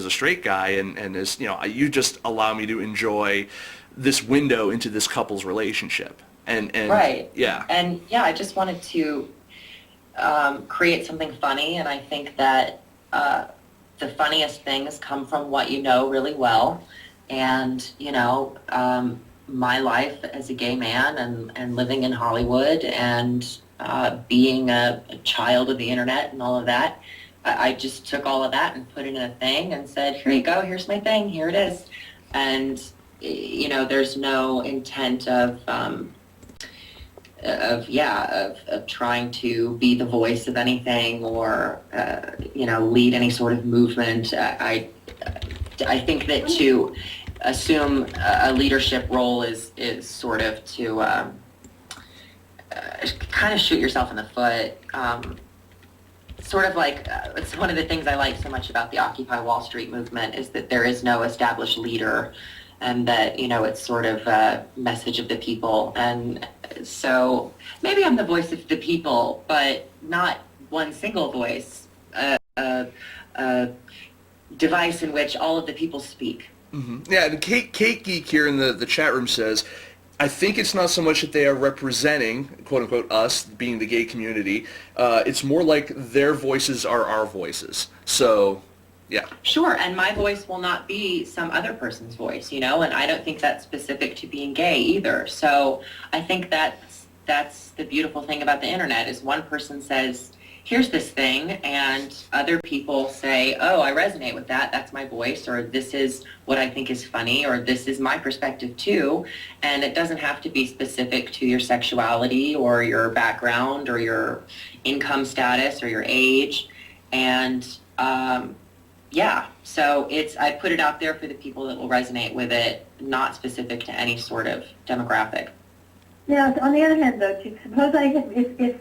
straight guy, and as you just allow me to enjoy this window into this couple's relationship. And right. Yeah. And yeah, I just wanted to create something funny, and I think that the funniest things come from what you know really well. And my life as a gay man and living in Hollywood and being a child of the internet and all of that, I just took all of that and put it in a thing and said, here you go, here's my thing, here it is. And there's no intent of trying to be the voice of anything or lead any sort of movement. I think that to assume a leadership role is sort of to kind of shoot yourself in the foot. Sort of like it's one of the things I like so much about the Occupy Wall Street movement is that there is no established leader, and that it's sort of a message of the people. And so maybe I'm the voice of the people, but not one single voice, a device in which all of the people speak. Mm-hmm. Yeah, and Kate Geek here in the chat room says, I think it's not so much that they are representing, quote unquote, us, being the gay community. It's more like their voices are our voices. So, yeah. Sure, and my voice will not be some other person's voice, and I don't think that's specific to being gay either. So I think that's the beautiful thing about the internet is one person says, here's this thing, and other people say, oh, I resonate with that, that's my voice, or this is what I think is funny, or this is my perspective too. And it doesn't have to be specific to your sexuality or your background or your income status or your age. And Yeah, so I put it out there for the people that will resonate with it, not specific to any sort of demographic. Now, on the other hand, though, Chick, suppose if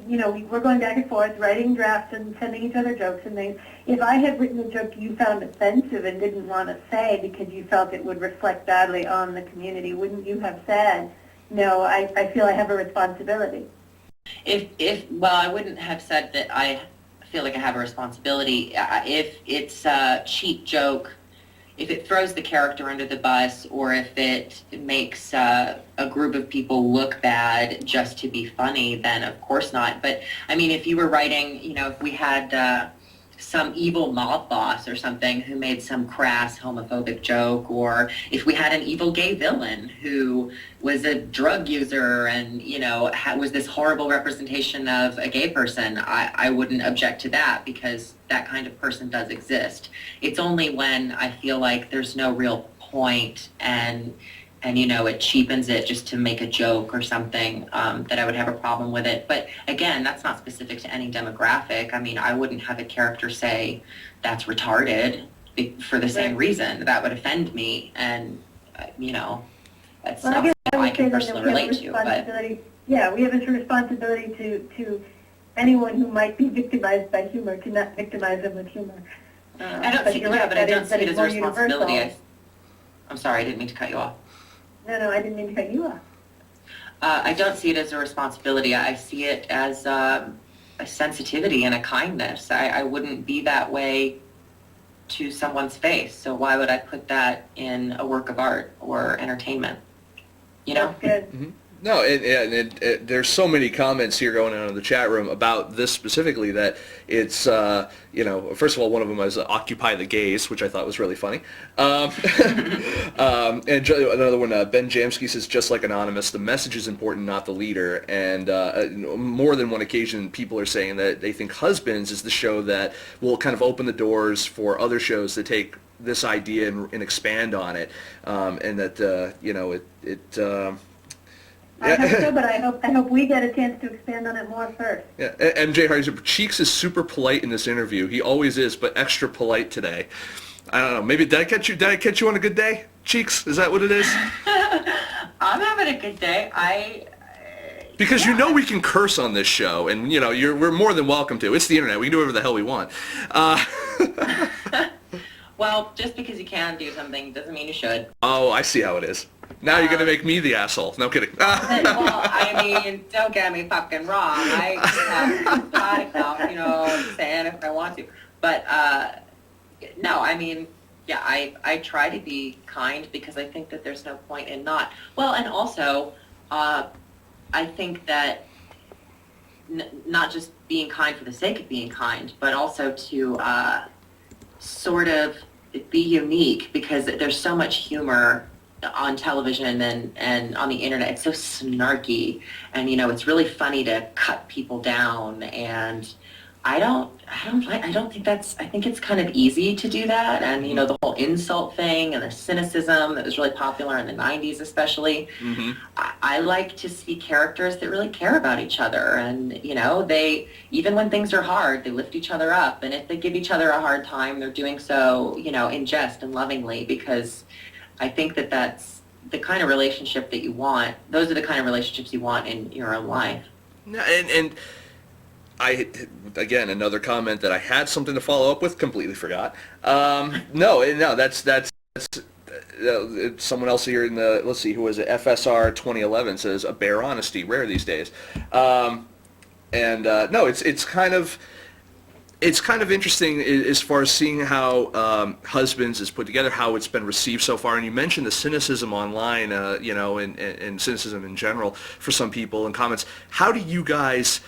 we're going back and forth, writing drafts and sending each other jokes and things, if I had written a joke you found offensive and didn't want to say because you felt it would reflect badly on the community, wouldn't you have said, no, I feel I have a responsibility? Well, I wouldn't have said that I feel like I have a responsibility. If it's a cheap joke, if it throws the character under the bus, or if it makes a group of people look bad just to be funny, then of course not. But I mean, if you were writing, if we had some evil mob boss or something who made some crass homophobic joke, or if we had an evil gay villain who was a drug user and, was this horrible representation of a gay person, I wouldn't object to that, because that kind of person does exist. It's only when I feel like there's no real point and it cheapens it just to make a joke or something, that I would have a problem with it. But again, that's not specific to any demographic. I mean, I wouldn't have a character say that's retarded for the same reason. That would offend me, and that's not something I can personally relate to. But yeah, we have a responsibility to anyone who might be victimized by humor to not victimize them with humor. I don't see it as a responsibility. I'm sorry, I didn't mean to cut you off. No, I didn't mean to cut you off. I don't see it as a responsibility. I see it as a sensitivity and a kindness. I wouldn't be that way to someone's face, so why would I put that in a work of art or entertainment? That's good. Mm-hmm. No, there's so many comments here going on in the chat room about this specifically that it's, first of all, one of them was Occupy the Gays, which I thought was really funny. And another one, Ben Jamsky says, just like Anonymous, the message is important, not the leader. And more than one occasion, people are saying that they think Husbands is the show that will kind of open the doors for other shows to take this idea and expand on it. And that, I hope so, but I hope we get a chance to expand on it more first. Yeah, MJ Hardy, Cheeks is super polite in this interview. He always is, but extra polite today. I don't know. Maybe did I catch you on a good day, Cheeks? Is that what it is? I'm having a good day. Because we can curse on this show, and we're more than welcome to. It's the internet. We can do whatever the hell we want. Well, just because you can do something doesn't mean you should. Oh, I see how it is. Now you're going to make me the asshole. No kidding. Well, I mean, don't get me fucking wrong. I have body count, saying if I want to. But, no, I mean, yeah, I try to be kind because I think that there's no point in not. Well, and also, I think that not just being kind for the sake of being kind, but also to sort of be unique, because there's so much humor on television and on the internet. It's so snarky, and it's really funny to cut people down, and I think it's kind of easy to do that, and the whole insult thing and the cynicism that was really popular in the 90s especially. Mm-hmm. I like to see characters that really care about each other, and they, even when things are hard, they lift each other up, and if they give each other a hard time, they're doing so in jest and lovingly, because I think that that's the kind of relationship that you want. Those are the kind of relationships you want in your own life. And again, another comment that I had something to follow up with, completely forgot. No, that's someone else here in the, let's see, who was it? FSR 2011 says, a bare honesty, rare these days. No, it's kind of interesting as far as seeing how Husbands is put together, how it's been received so far. And you mentioned the cynicism online, and cynicism in general for some people in comments. How do you guys...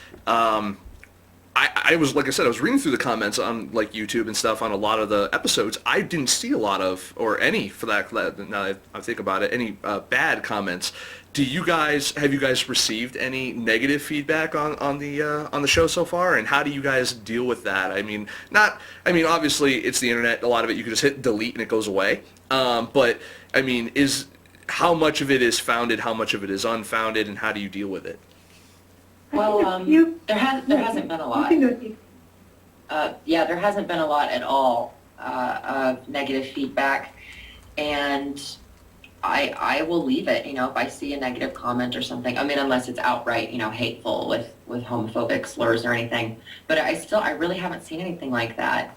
I was, like I said, I was reading through the comments on like YouTube and stuff on a lot of the episodes. I didn't see a lot of, or any for that, now that I think about it, any bad comments. Have you guys received any negative feedback on the show so far? And how do you guys deal with that? I mean, obviously it's the internet. A lot of it you can just hit delete and it goes away. But I mean, how much of it is founded? How much of it is unfounded? And how do you deal with it? Well, there hasn't been a lot. Yeah, there hasn't been a lot at all of negative feedback, and I will leave it, if I see a negative comment or something. I mean, unless it's outright, hateful with homophobic slurs or anything. But I really haven't seen anything like that.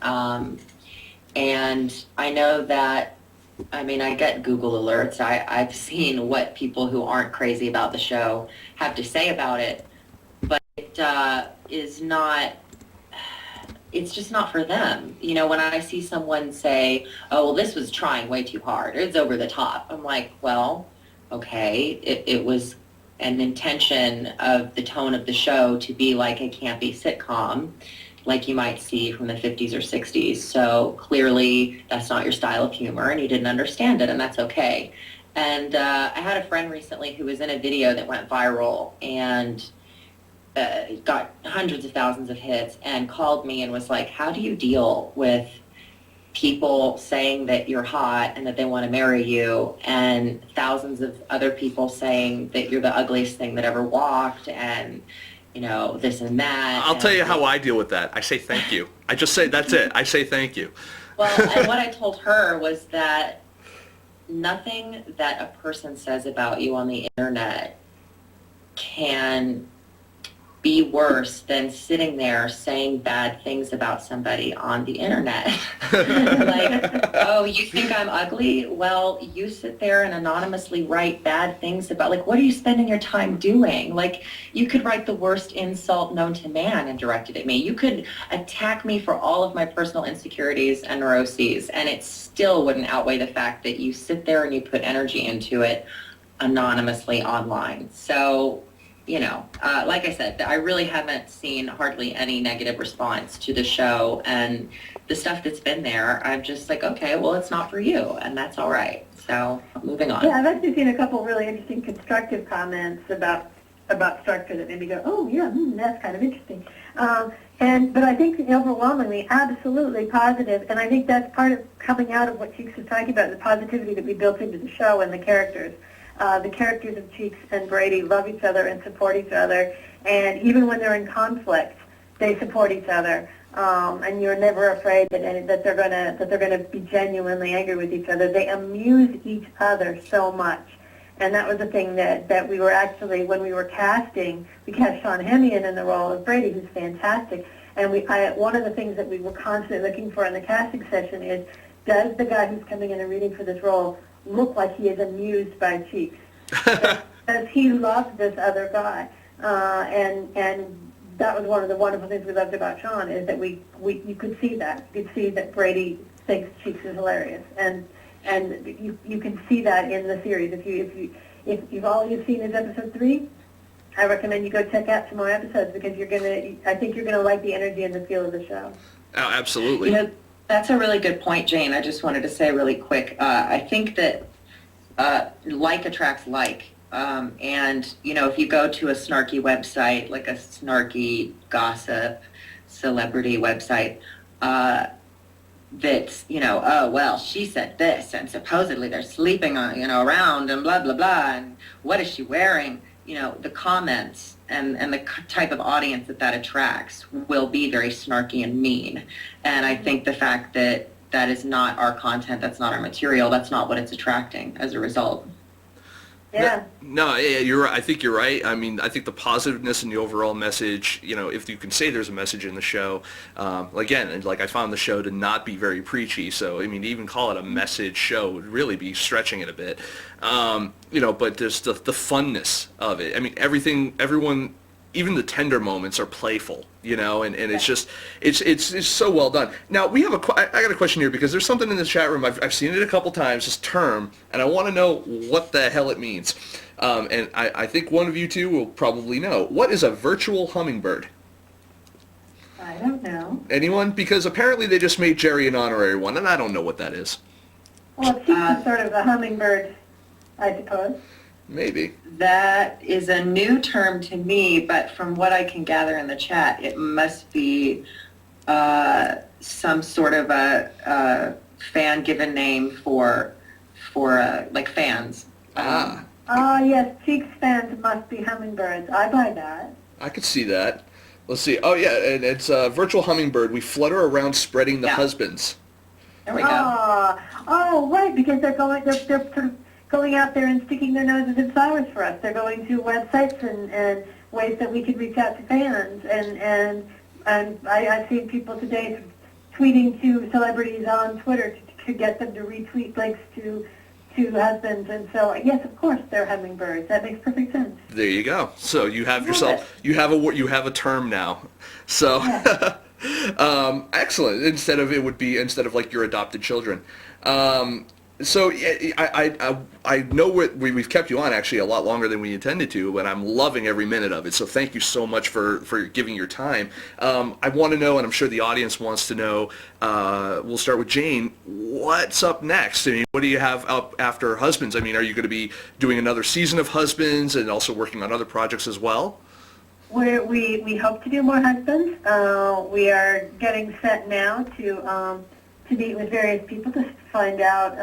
And I know that, I mean, I get Google alerts. I've seen what people who aren't crazy about the show have to say about it, but it is not, it's just not for them. When I see someone say, oh, well, this was trying way too hard, or it's over the top, I'm like, well, okay, it was an intention of the tone of the show to be like a campy sitcom, like you might see from the 50s or 60s. So clearly that's not your style of humor, and you didn't understand it, and that's okay. And I had a friend recently who was in a video that went viral, and got hundreds of thousands of hits, and called me and was like, how do you deal with people saying that you're hot and that they want to marry you, and thousands of other people saying that you're the ugliest thing that ever walked, and this and that. I'll tell you how I deal with that. I say thank you. I just say, that's it. I say thank you. Well, and what I told her was that nothing that a person says about you on the internet can be worse than sitting there saying bad things about somebody on the internet. Like, oh, you think I'm ugly? Well, you sit there and anonymously write bad things about, like, what are you spending your time doing? Like, you could write the worst insult known to man and direct it at me. You could attack me for all of my personal insecurities and neuroses, and it still wouldn't outweigh the fact that you sit there and you put energy into it anonymously online. So, like I said, I really haven't seen hardly any negative response to the show, and the stuff that's been there, I'm just like, okay, well, it's not for you, and that's all right. So, moving on. Yeah, I've actually seen a couple really interesting constructive comments about structure that made me go, oh, yeah, that's kind of interesting. But I think overwhelmingly, absolutely positive, and I think that's part of coming out of what Cheeks was talking about, the positivity that we built into the show and the characters. The characters of Cheeks and Brady love each other and support each other, and even when they're in conflict, they support each other. And you're never afraid that they're gonna be genuinely angry with each other. They amuse each other so much, and that was the thing that we were actually, when we were casting, we cast Sean Hemian in the role of Brady, who's fantastic. And one of the things that we were constantly looking for in the casting session is, does the guy who's coming in and reading for this role look like he is amused by Cheeks? Does he love this other guy? And that was one of the wonderful things we loved about Sean, is that you could see that. You could see that Brady thinks Cheeks is hilarious, and you can see that in the series. If all you've seen is episode 3, I recommend you go check out some more episodes, because I think you're gonna like the energy and the feel of the show. Oh, absolutely. That's a really good point, Jane. I just wanted to say really quick. I think that like attracts like. And, if you go to a snarky website, like a snarky gossip celebrity website, that's, oh, well, she said this, and supposedly they're sleeping on, around, and blah, blah, blah, and what is she wearing? The comments and the type of audience that attracts will be very snarky and mean. And I think the fact that that is not our content, that's not our material, that's not what it's attracting as a result. Yeah. No, yeah, you're right. I think you're right. I mean, I think the positiveness and the overall message, if you can say there's a message in the show, again, like I found the show to not be very preachy. So, I mean, to even call it a message show would really be stretching it a bit. But there's the funness of it. I mean, everyone, even the tender moments are playful, and it's just, it's so well done. Now, I got a question here, because there's something in the chat room, I've seen it a couple times, this term, and I want to know what the hell it means. And I think one of you two will probably know. What is a virtual hummingbird? I don't know. Anyone? Because apparently they just made Jerry an honorary one, and I don't know what that is. Well, Cheeks is sort of a hummingbird, I suppose. Maybe. That is a new term to me, but from what I can gather in the chat, it must be some sort of a fan-given name for like fans. Yes, Cheeks fans must be hummingbirds. I buy that. I could see that. Let's see. Oh yeah, and it's virtual hummingbird. We flutter around spreading the husbands. There we go. Oh, right, because they're sort of going out there and sticking their noses in flowers for us. They're going to websites and ways that we can reach out to fans. And I've seen people today tweeting to celebrities on Twitter to get them to retweet links to husbands. And so, yes, of course, they're hummingbirds. That makes perfect sense. There you go. So you have yourself, you have a term now. So, excellent. Instead of like your adopted children. So I know we've kept you on actually a lot longer than we intended to, and I'm loving every minute of it. So thank you so much for giving your time. I want to know, and I'm sure the audience wants to know. We'll start with Jane. What's up next? I mean, what do you have up after Husbands? I mean, are you going to be doing another season of Husbands and also working on other projects as well? We hope to do more Husbands. We are getting set now to meet with various people to find out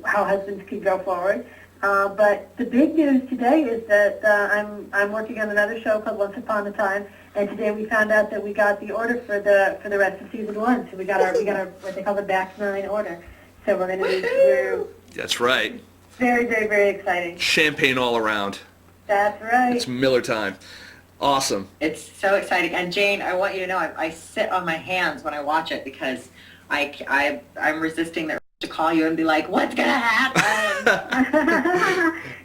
how Husbands could go forward. But the big news today is that I'm working on another show called Once Upon a Time, and today we found out that we got the order for the rest of season 1. So we got our what they call the back 9 order. So we're going to be That's right. very, very, very exciting. Champagne all around. That's right. It's Miller time. Awesome. It's so exciting. And Jane, I want you to know I sit on my hands when I watch it because I'm resisting the urge to call you and be like, what's going to happen?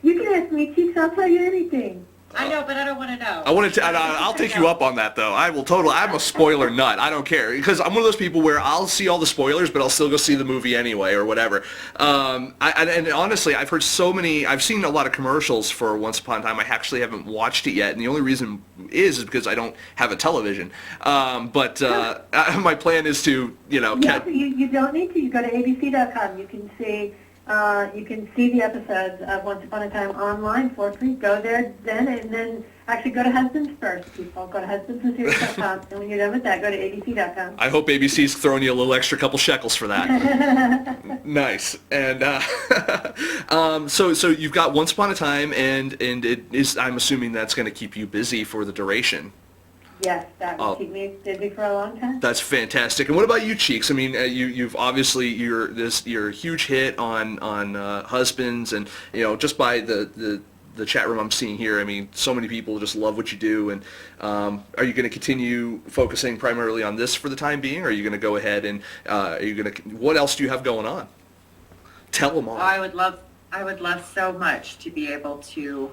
You can ask me, Cheeks. I'll tell you anything. I know, but I don't want to know. I'll take you up on that though. I will totally. I'm a spoiler nut. I don't care because I'm one of those people where I'll see all the spoilers, but I'll still go see the movie anyway or whatever. And honestly, I've heard so many. I've seen a lot of commercials for Once Upon a Time. I actually haven't watched it yet, and the only reason is because I don't have a television. But my plan is to, you don't need to. You go to abc.com. You can see. You can see the episodes of Once Upon a Time online for free. Go there then, and then actually go to Husbands first, people. Go to husbandsandseries.com, and when you're done with that, go to abc.com. I hope ABC's throwing you a little extra couple shekels for that. Nice. And so you've got Once Upon a Time, and it is. I'm assuming that's going to keep you busy for the duration. Yes, that will keep me busy for a long time. That's fantastic. And what about you, Cheeks? I mean, you've obviously you're a huge hit on Husbands, and just by the chat room I'm seeing here, I mean, so many people just love what you do. And are you going to continue focusing primarily on this for the time being, or are you going to go ahead and what else do you have going on? Tell them all. I would love so much to be able to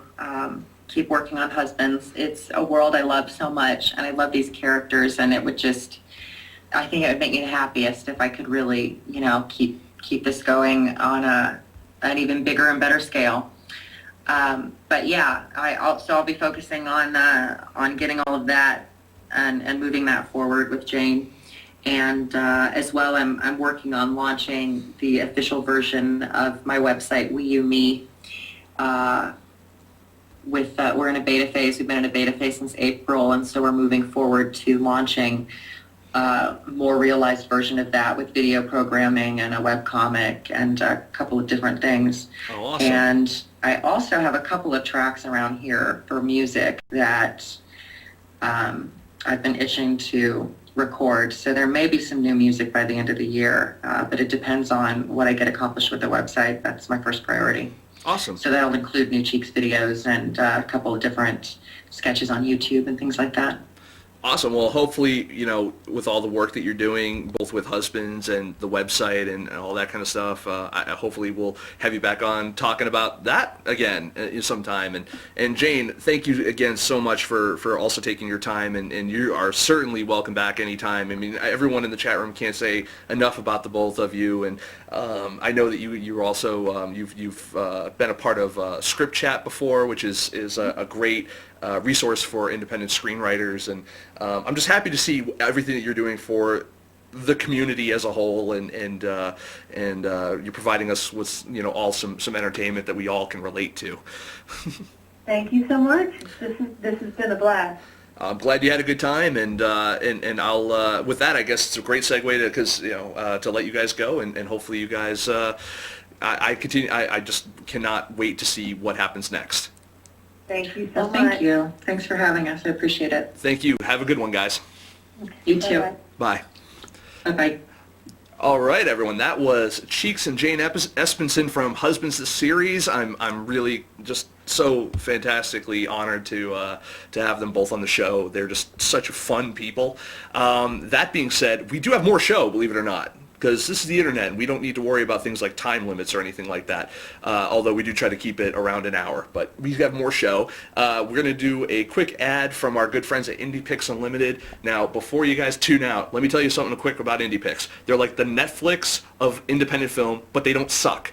keep working on Husbands. It's a world I love so much, and I love these characters, and it would I think it would make me the happiest if I could really, keep this going on an even bigger and better scale. But yeah, I'll be focusing on getting all of that and moving that forward with Jane. And as well, I'm working on launching the official version of my website, We You Me. We're in a beta phase. We've been in a beta phase since April, and so we're moving forward to launching a more realized version of that with video programming and a webcomic and a couple of different things. Oh, awesome. And I also have a couple of tracks around here for music that I've been itching to record. So there may be some new music by the end of the year, but it depends on what I get accomplished with the website. That's my first priority. Awesome. So that'll include new Cheeks videos and a couple of different sketches on YouTube and things like that. Awesome. Well, hopefully, with all the work that you're doing, both with Husbands and the website and all that kind of stuff, hopefully we'll have you back on talking about that again sometime. And Jane, thank you again so much for also taking your time, and you are certainly welcome back anytime. I mean, everyone in the chat room can't say enough about the both of you, and I know that you're also you've been a part of Script Chat before, which is a great resource for independent screenwriters, and I'm just happy to see everything that you're doing for the community as a whole, and you're providing us with all some entertainment that we all can relate to. Thank you so much. This has been a blast. I'm glad you had a good time, and I'll with that, I guess it's a great segue to let you guys go, and hopefully you guys I just cannot wait to see what happens next. Thank you so Well, much. thank you. Thanks for having us. I appreciate it. Thank you. Have a good one, guys. You too. Bye-bye. Bye. Bye-bye. All right, everyone. That was Cheeks and Jane Espenson from Husbands the Series. I'm really just so fantastically honored to have them both on the show. They're just such fun people. That being said, we do have more show, believe it or not, because this is the internet and we don't need to worry about things like time limits or anything like that, although we do try to keep it around an hour. But we have more show. We're going to do a quick ad from our good friends at Indie Picks Unlimited. Now, before you guys tune out, let me tell you something quick about Indie Picks. They're like the Netflix of independent film, but they don't suck.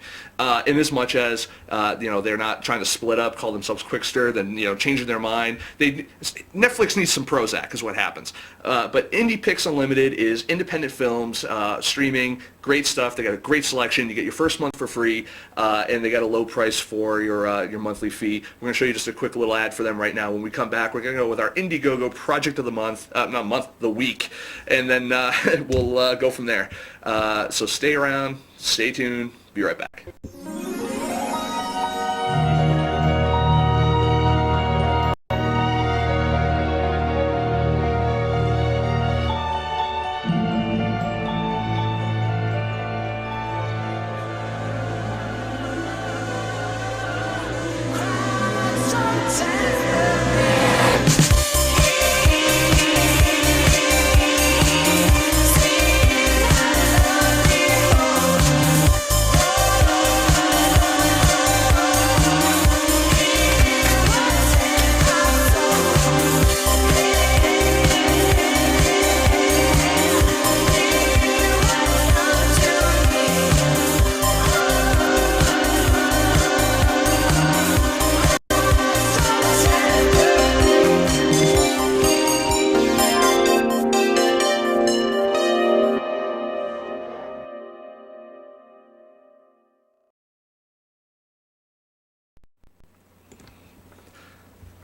In as much as they're not trying to split up, call themselves Quickster, then changing their mind. Netflix needs some Prozac is what happens. But Indie Picks Unlimited is independent films, streaming, great stuff. They got a great selection. You get your first month for free, and they got a low price for your monthly fee. We're going to show you just a quick little ad for them right now. When we come back, we're going to go with our Indiegogo project of the month, the week, and then we'll go from there. So stay around, stay tuned. Be right back.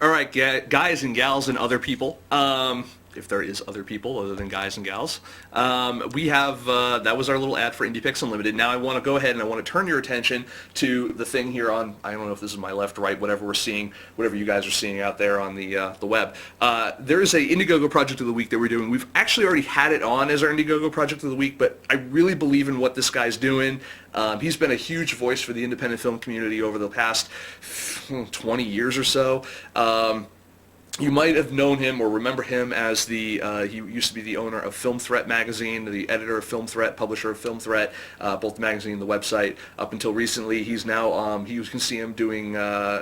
All right, guys and gals and other people, if there is other people other than guys and gals, we have, that was our little ad for Indie Picks Unlimited. Now I want to go ahead and I want to turn your attention to the thing here on, I don't know if this is my left, right, whatever we're seeing, whatever you guys are seeing out there on the web. There is a Indiegogo Project of the Week that we're doing. We've actually already had it on as our Indiegogo Project of the Week, but I really believe in what this guy's doing. He's been a huge voice for the independent film community over the past 20 years or so. You might have known him or remember him as he used to be the owner of Film Threat magazine, the editor of Film Threat, publisher of Film Threat, both the magazine and the website. Up until recently, he's now, you can see him doing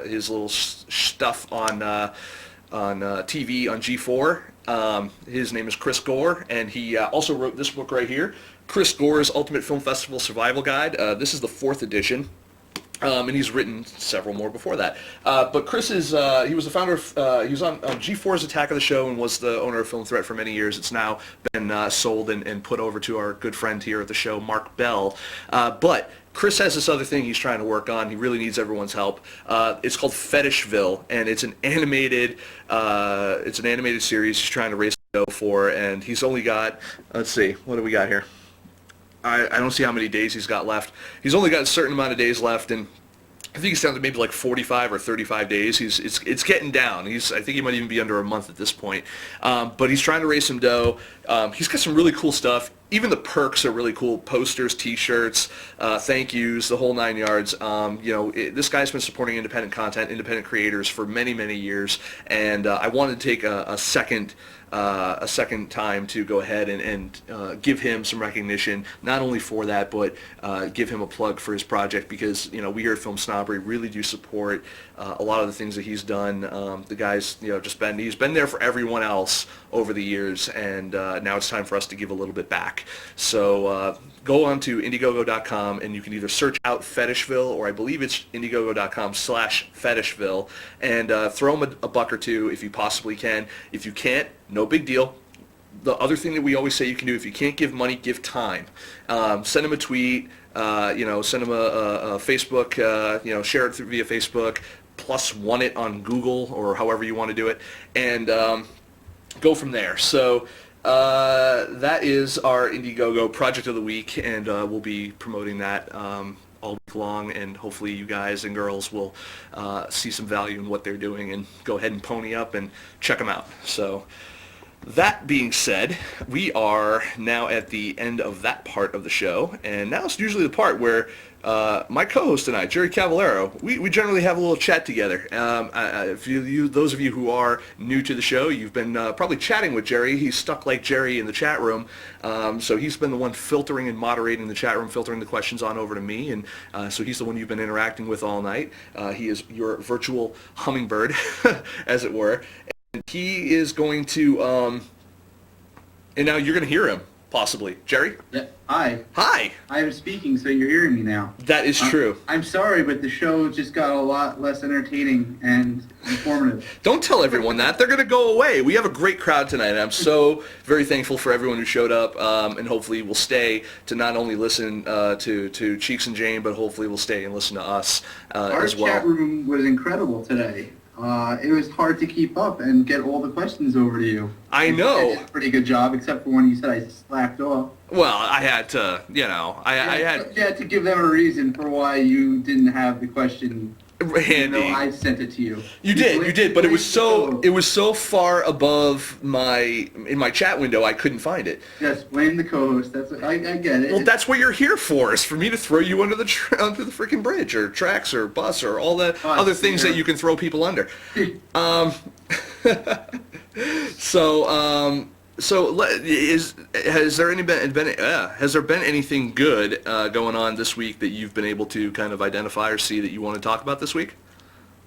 his little stuff on TV on G4. His name is Chris Gore, and he also wrote this book right here, Chris Gore's Ultimate Film Festival Survival Guide. This is the 4th edition. And he's written several more before that. But Chris is, he was the founder of, he was on G4's Attack of the Show and was the owner of Film Threat for many years. It's now been sold and put over to our good friend here at the show, Mark Bell. But Chris has this other thing he's trying to work on. He really needs everyone's help. It's called Fetishville, and it's an animated series he's trying to raise dough for, and he's only got, let's see, what do we got here? I don't see how many days he's got left. He's only got a certain amount of days left, and I think he's down to maybe like 45 or 35 days. It's getting down. I think he might even be under a month at this point. But he's trying to raise some dough. He's got some really cool stuff. Even the perks are really cool. Posters, T-shirts, thank yous, the whole 9 yards. This guy's been supporting independent content, independent creators for many, many years, and I wanted to take a second time to go ahead and give him some recognition, not only for that, but give him a plug for his project, because we here at FilmSnobbery really do support a lot of the things that he's done. The guy's he's been there for everyone else over the years, and now it's time for us to give a little bit back. So go on to Indiegogo.com and you can either search out Fetishville, or I believe it's Indiegogo.com/Fetishville, and throw him a buck or two if you possibly can. If you can't, no big deal. The other thing that we always say you can do, if you can't give money, give time. Send him a tweet, send him a Facebook, share it via Facebook, +1 it on Google or however you want to do it, and go from there. So that is our Indiegogo Project of the Week, and we'll be promoting that all week long, and hopefully you guys and girls will see some value in what they're doing and go ahead and pony up and check them out. So that being said, we are now at the end of that part of the show, and now it's usually the part where my co-host and I, Jerry Cavallaro, we generally have a little chat together. If those of you who are new to the show, you've been probably chatting with Jerry. He's stuck like Jerry in the chat room, so he's been the one filtering and moderating the chat room, filtering the questions on over to me, and so he's the one you've been interacting with all night. He is your virtual hummingbird, as it were. He is going to, and now you're going to hear him, possibly. Jerry? Yeah. Hi. Hi! I was speaking, so you're hearing me now. That is true. I'm sorry, but the show just got a lot less entertaining and informative. Don't tell everyone that. They're going to go away. We have a great crowd tonight, and I'm so very thankful for everyone who showed up, and hopefully will stay to not only listen to Cheeks and Jane, but hopefully will stay and listen to us as well. Our chat room was incredible today. It was hard to keep up and get all the questions over to you. I know. You did a pretty good job, except for when you said I slacked off. Well, I had to, I had... You had to give them a reason for why you didn't have the question handy. I sent it to you. You did, but it was so far above in my chat window, I couldn't find it. Yes, blame the co-host. I get it. Well, that's what you're here for, is for me to throw you under the freaking bridge, or tracks, or bus, or all the other things that you can throw people under. Has there been anything good going on this week that you've been able to kind of identify or see that you want to talk about this week?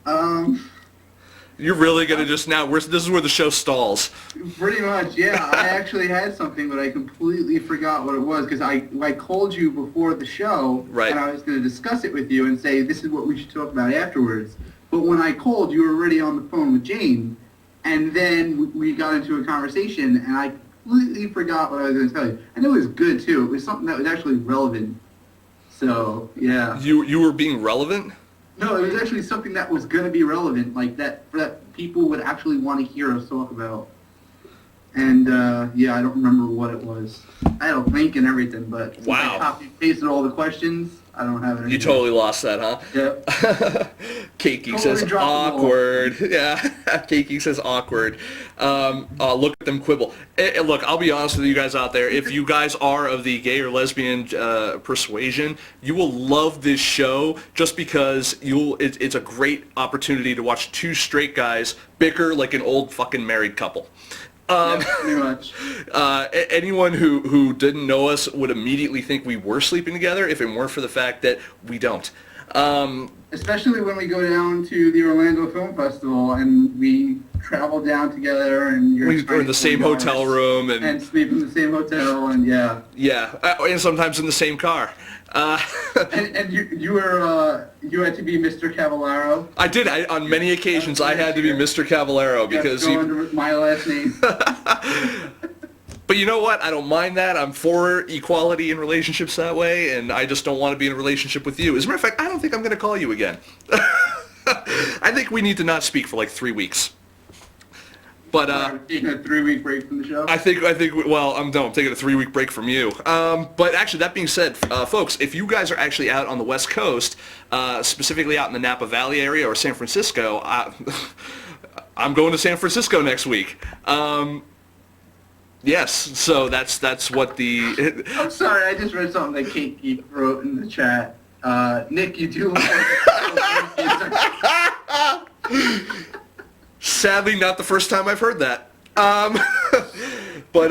You're really gonna just now? This is where the show stalls. Pretty much, yeah. I actually had something, but I completely forgot what it was because I called you before the show, right, and I was going to discuss it with you and say this is what we should talk about afterwards. But when I called, you were already on the phone with Jane. And then we got into a conversation, and I completely forgot what I was going to tell you. And it was good, too. It was something that was actually relevant. So, yeah. You were being relevant? No, it was actually something that was going to be relevant, like that people would actually want to hear us talk about. And, yeah, I don't remember what it was. I had a link and everything, but since I copy-pasted all the questions, I don't have it. You totally lost that, huh? Yep. Keiki says awkward. Yeah, Keiki says awkward. Look at them quibble. Look, I'll be honest with you guys out there. If you guys are of the gay or lesbian persuasion, you will love this show just because it's a great opportunity to watch two straight guys bicker like an old fucking married couple. Yeah, pretty much. Anyone who didn't know us would immediately think we were sleeping together if it weren't for the fact that we don't. Especially when we go down to the Orlando Film Festival and we travel down together and we're in the same hotel room and sleep in the same hotel and yeah. Yeah, and sometimes in the same car. And you had to be Mr. Cavallaro. I did. On many occasions, I had to be Mr. Cavallaro because under my last name. But you know what? I don't mind that. I'm for equality in relationships that way, and I just don't want to be in a relationship with you. As a matter of fact, I don't think I'm going to call you again. I think we need to not speak for like 3 weeks. But taking a 3-week break from the show. I think. Well, I'm taking a 3-week break from you. But actually, that being said, folks, if you guys are actually out on the West Coast, specifically out in the Napa Valley area or San Francisco, I'm going to San Francisco next week. Yes, so that's what the. I'm sorry, I just read something that Kate wrote in the chat. Nick, you do. Sadly, not the first time I've heard that. But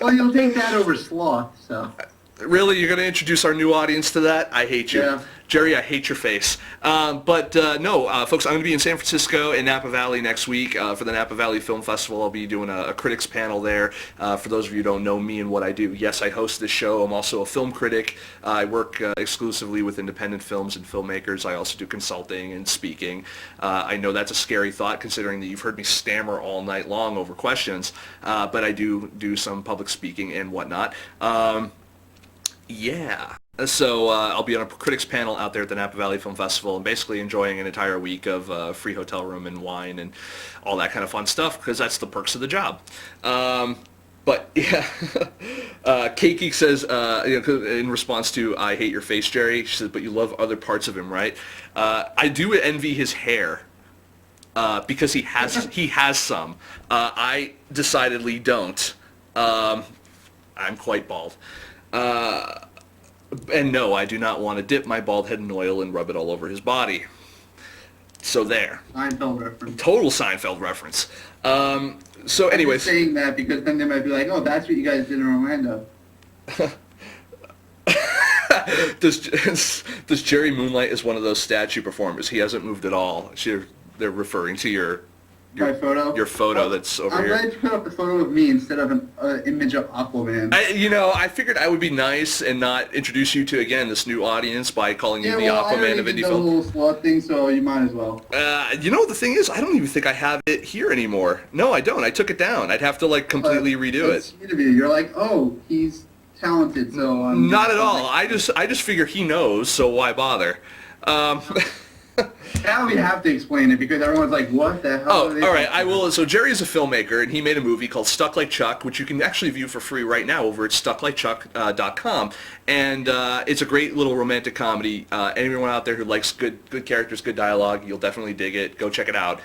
well, you'll take that over sloth, so. Really, you're going to introduce our new audience to that? I hate you. Yeah. Jerry, I hate your face. No, folks, I'm going to be in San Francisco and Napa Valley next week for the Napa Valley Film Festival. I'll be doing a critics panel there. For those of you who don't know me and what I do, yes, I host this show. I'm also a film critic. I work exclusively with independent films and filmmakers. I also do consulting and speaking. I know that's a scary thought considering that you've heard me stammer all night long over questions, but I do some public speaking and whatnot. Yeah. So I'll be on a critics panel out there at the Napa Valley Film Festival and basically enjoying an entire week of free hotel room and wine and all that kind of fun stuff because that's the perks of the job. But yeah, Kate Geek says, in response to "I hate your face, Jerry," she says, "But you love other parts of him, right?" I do envy his hair because he has some. I decidedly don't. I'm quite bald. And no, I do not want to dip my bald head in oil and rub it all over his body. So there. Seinfeld reference. Total Seinfeld reference. So anyways. I'm just saying that because then they might be like, oh, that's what you guys did in Orlando. Does Jerry Moonlight as one of those statue performers? He hasn't moved at all. They're referring to your photo? Your photo that's over here. I'm glad you put up the photo of me instead of an image of Aquaman. I figured I would be nice and not introduce you to, again, this new audience by calling you the Aquaman of indie film. Yeah, well, I already did the little sloth thing, so you might as well. The thing is, I don't even think I have it here anymore. No, I don't. I took it down. I'd have to, completely redo it. Sweet of you. You're like, oh, he's talented, so... Not at all. I just figure he knows, so why bother? Now we have to explain it because everyone's like, what the hell? Oh, all right. I will. So Jerry is a filmmaker, and he made a movie called Stuck Like Chuck, which you can actually view for free right now over at stucklikechuck.com. And it's a great little romantic comedy. Anyone out there who likes good characters, good dialogue, you'll definitely dig it. Go check it out,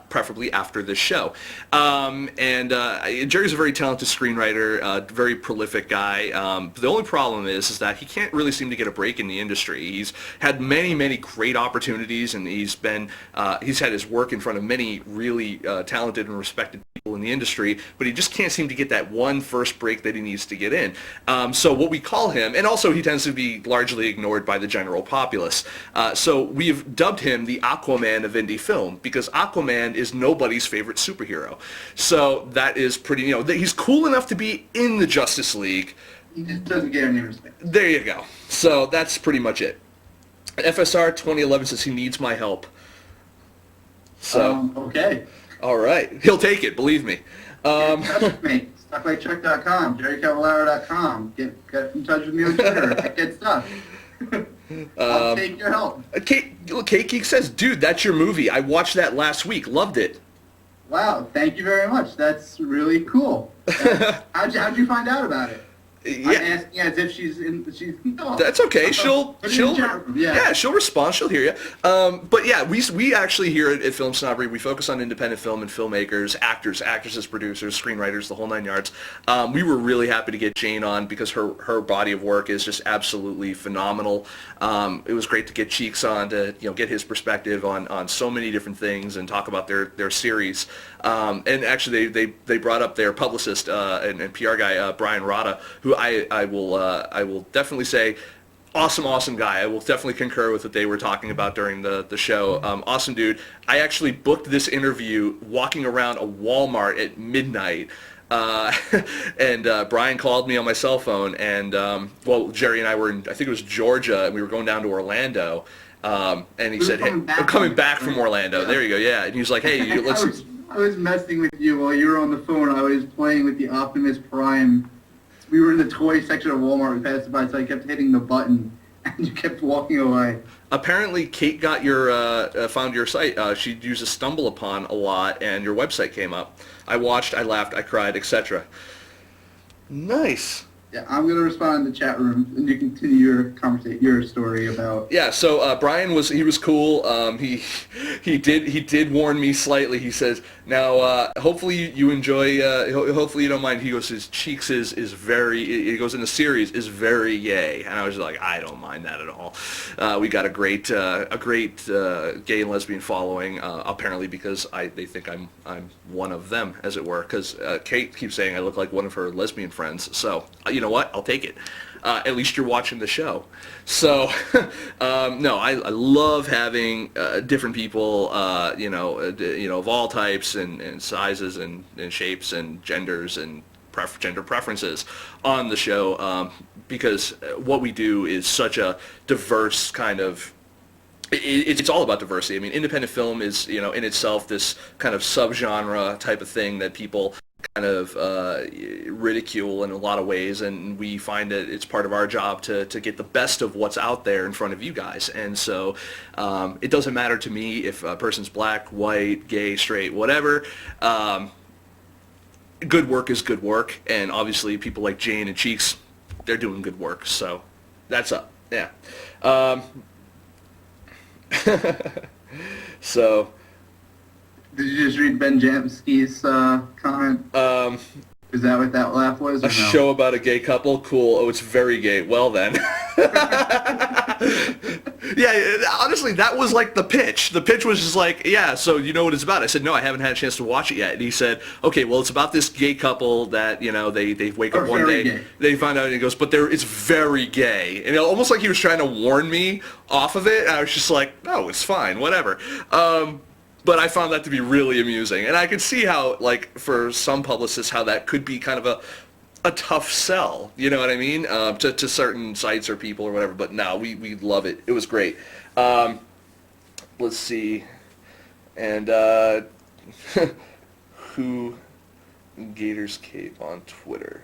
preferably after this show. Jerry's a very talented screenwriter, very prolific guy. The only problem is that he can't really seem to get a break in the industry. He's had many great opportunities, and he's had his work in front of many really talented and respected people in the industry, but he just can't seem to get that one first break that he needs to get in. So what we call him, and also he tends to be largely ignored by the general populace. So we've dubbed him the Aquaman of indie film because Aquaman is nobody's favorite superhero. So that is pretty, he's cool enough to be in the Justice League. He just doesn't get any respect. There you go. So that's pretty much it. FSR 2011 says he needs my help. So okay. All right. He'll take it, believe me. Get in touch with me. StuckLikeChuck.com, JerryCavallaro.com. Get in touch with me on Twitter. I get stuff. I'll take your help. Kate Geek says, dude, that's your movie. I watched that last week. Loved it. Wow, thank you very much. That's really cool. How'd you find out about it? Yeah. I'm asking as if she's no. That's okay. She'll yeah, she'll respond. She'll hear you. But yeah, we actually here at Film Snobbery, we focus on independent film and filmmakers, actors, actresses, producers, screenwriters, the whole nine yards. We were really happy to get Jane on because her body of work is just absolutely phenomenal. It was great to get Cheeks on to get his perspective on so many different things and talk about their series. And actually, they brought up their publicist and PR guy Brian Rada, who I will definitely say, awesome guy. I will definitely concur with what they were talking about during the show. Awesome dude. I actually booked this interview walking around a Walmart at midnight. And Brian called me on my cell phone, and Jerry and I were in, I think it was Georgia, and we were going down to Orlando. And he said, "Hey, I'm coming back from Orlando." Yeah. There you go. Yeah, and he was like, "Hey, let's." I was messing with you while you were on the phone. I was playing with the Optimus Prime. We were in the toy section of Walmart. We passed by, so I kept hitting the button, and you kept walking away. Apparently, Kate got found your site. She uses StumbleUpon a lot, and your website came up. I watched, I laughed, I cried, etc. Nice. Yeah, I'm going to respond in the chat room, and you continue your story about... Yeah, so Brian was cool. He did warn me slightly. He says, now, hopefully you enjoy, hopefully you don't mind. He goes, his Cheeks is very, he goes in the series, is very yay. And I was like, I don't mind that at all. We got a great gay and lesbian following, apparently because they think I'm one of them, as it were, because Kate keeps saying I look like one of her lesbian friends. So, you know what? I'll take it. At least you're watching the show. So, no, I love having different people, of all types and sizes and shapes and genders and gender preferences on the show, because what we do is such a diverse kind of. It's all about diversity. I mean, independent film is, in itself this kind of subgenre type of thing that people kind of ridicule in a lot of ways, and we find that it's part of our job to get the best of what's out there in front of you guys. And so it doesn't matter to me if a person's black, white, gay, straight, whatever. good work is good work, and obviously people like Jane and Cheeks, they're doing good work, so that's up. Yeah. So. Did you just read Ben Jamsky's comment? Is that what that laugh was? A show about a gay couple? Cool. Oh, it's very gay. Well then. Yeah, honestly, that was like the pitch. The pitch was just like, yeah, so you know what it's about? I said, no, I haven't had a chance to watch it yet. And he said, okay, well, it's about this gay couple that, you know, they wake up one day, gay. They find out, and he goes, but it's very gay. And almost like he was trying to warn me off of it. I was just like, no, it's fine, whatever. But I found that to be really amusing. And I could see how, like, for some publicists, how that could be kind of a tough sell, you know what I mean, to certain sites or people or whatever. But no, we love it. It was great. Let's see. And who Gators Cape on Twitter.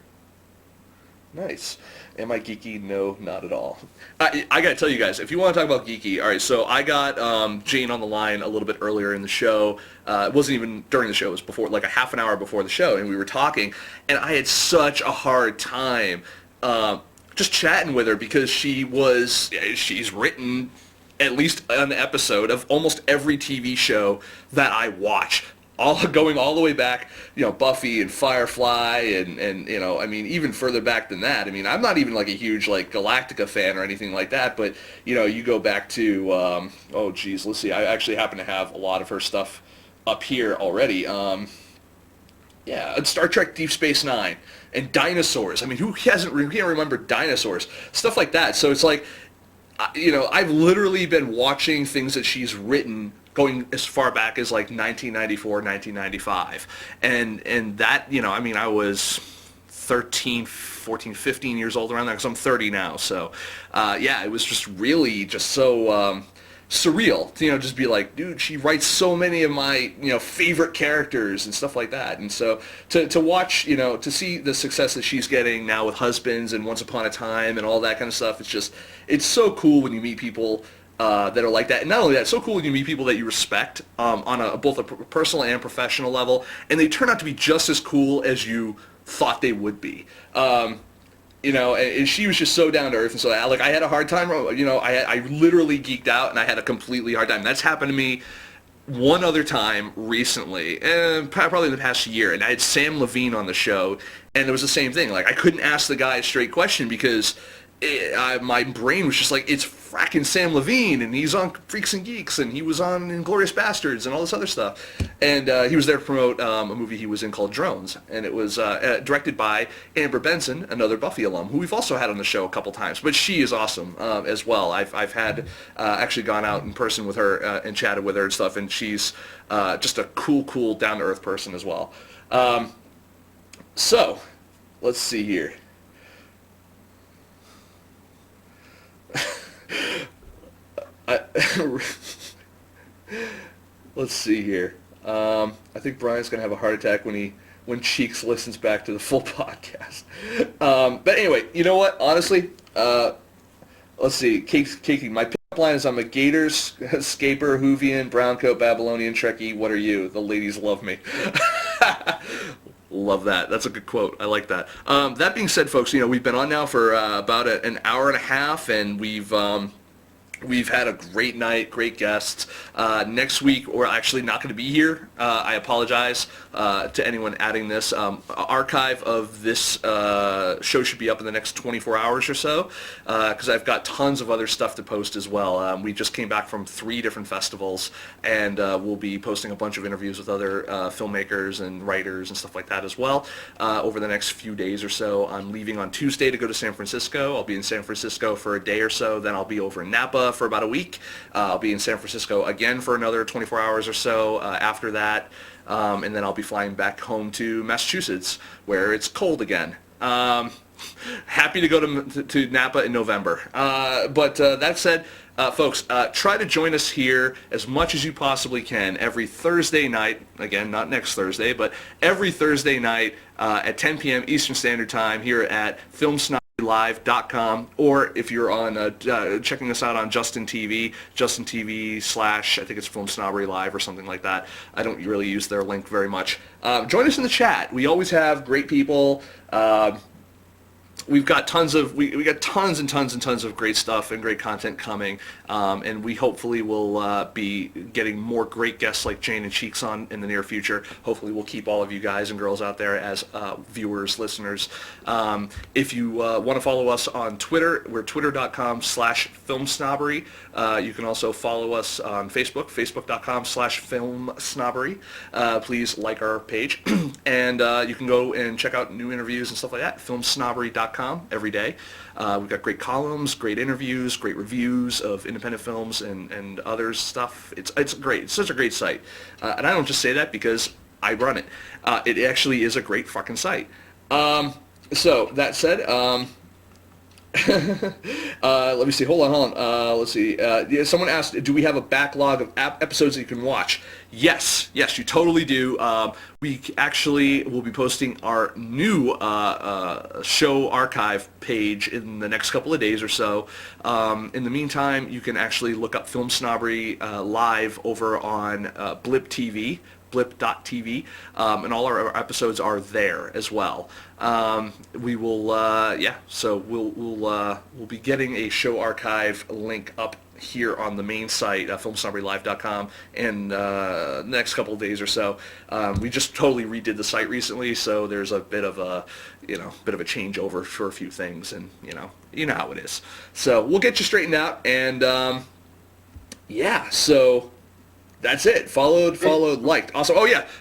Nice. Am I geeky? No, not at all. I gotta tell you guys, if you want to talk about geeky, all right, so I got Jane on the line a little bit earlier in the show. It wasn't even during the show, it was before, like a half an hour before the show, and we were talking, and I had such a hard time just chatting with her because she's written at least an episode of almost every TV show that I watch. Going all the way back, you know, Buffy and Firefly and you know, I mean, even further back than that. I mean, I'm not even like a huge like Galactica fan or anything like that, but you know, you go back to oh geez, let's see, I actually happen to have a lot of her stuff up here already. Yeah, Star Trek Deep Space Nine and dinosaurs. I mean, who can't remember dinosaurs? Stuff like that. So it's like, you know, I've literally been watching things that she's written going as far back as like 1994, 1995. And that, you know, I mean, I was 13, 14, 15 years old around there because I'm 30 now. So, yeah, it was just really just so surreal to, you know, just be like, dude, she writes so many of my, you know, favorite characters and stuff like that. And so to watch, you know, to see the success that she's getting now with Husbands and Once Upon a Time and all that kind of stuff, it's so cool when you meet people that are like that. And not only that, it's so cool when you meet people that you respect on both a personal and professional level, and they turn out to be just as cool as you thought they would be. You know, and she was just so down to earth, and so like I had a hard time. You know, I literally geeked out, and I had a completely hard time. That's happened to me one other time recently, and probably in the past year, and I had Sam Levine on the show, and it was the same thing. Like I couldn't ask the guy a straight question because my brain was just like, it's fracking Sam Levine, and he's on Freaks and Geeks, and he was on Inglourious Bastards and all this other stuff. And he was there to promote a movie he was in called Drones, and it was directed by Amber Benson, another Buffy alum, who we've also had on the show a couple times. But she is awesome as well. I've had actually gone out in person with her and chatted with her and stuff, and she's just a cool, down-to-earth person as well. So, let's see here. Let's see here. I think Brian's gonna have a heart attack when Cheeks listens back to the full podcast. But anyway, you know what? Honestly, let's see. Kiki, my pickup line is I'm a Gators, Scaper, Hoovian, Browncoat, Babylonian, Trekkie. What are you? The ladies love me. Love that. That's a good quote. I like that. That being said, folks, you know, we've been on now for about an hour and a half, and we've had a great night, great guests. Next week, we're actually not going to be here. I apologize to anyone adding this. Archive of this show should be up in the next 24 hours or so, because I've got tons of other stuff to post as well. We just came back from 3 different festivals, and we'll be posting a bunch of interviews with other filmmakers and writers and stuff like that as well over the next few days or so. I'm leaving on Tuesday to go to San Francisco. I'll be in San Francisco for a day or so. Then I'll be over in Napa for about a week. I'll be in San Francisco again for another 24 hours or so after that, and then I'll be flying back home to Massachusetts where it's cold again. Happy to go to Napa in November. But that said, folks, try to join us here as much as you possibly can every Thursday night. Again, not next Thursday, but every Thursday night at 10 p.m. Eastern Standard Time here at FilmSnobbery. live.com, or if you're on checking us out on Justin TV / I think it's Film Snobbery Live or something like that. I don't really use their link very much. Join us in the chat. We always have great people. We've got tons of we got tons and tons and tons of great stuff and great content coming, and we hopefully will be getting more great guests like Jane and Cheeks on in the near future. Hopefully we'll keep all of you guys and girls out there as viewers, listeners. If you want to follow us on Twitter, we're twitter.com/filmsnobbery. You can also follow us on Facebook, facebook.com/filmsnobbery. Please like our page, and you can go and check out new interviews and stuff like that. Filmsnobbery.com every day. We've got great columns, great interviews, great reviews of independent films and other stuff. It's great. It's such a great site. And I don't just say that because I run it. It actually is a great fucking site. So that said, let me see. Hold on. Let's see. Yeah, someone asked, do we have a backlog of episodes that you can watch? Yes, you totally do. We actually will be posting our new show archive page in the next couple of days or so. In the meantime, you can actually look up Film Snobbery live over on Blip TV. Blip.tv, and all our episodes are there as well. We will, so we'll be getting a show archive link up here on the main site, filmsnobberylive.com, in the next couple of days or so. We just totally redid the site recently, so there's a bit of a, changeover for a few things, and you know how it is. So we'll get you straightened out, and so. That's it. Followed, liked. Also,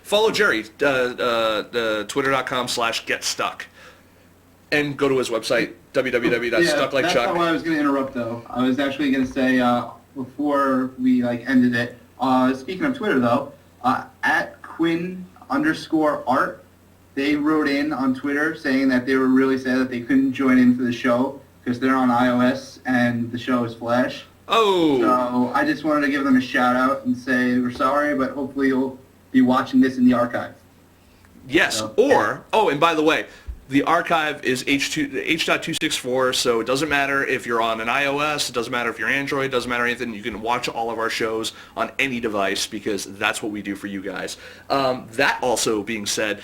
follow Jerry, twitter.com/getstuck. And go to his website, www.stucklikechuck. That's not why I was going to interrupt, though. I was actually going to say, before we ended it, speaking of Twitter, though, at Quinn_art, they wrote in on Twitter saying that they were really sad that they couldn't join in for the show because they're on iOS and the show is Flash. Oh. So I just wanted to give them a shout out and say we're sorry, but hopefully you'll be watching this in the archive. Yes. So, and by the way, the archive is H.264, so it doesn't matter if you're on an iOS, it doesn't matter if you're Android, it doesn't matter anything. You can watch all of our shows on any device because that's what we do for you guys. That also being said,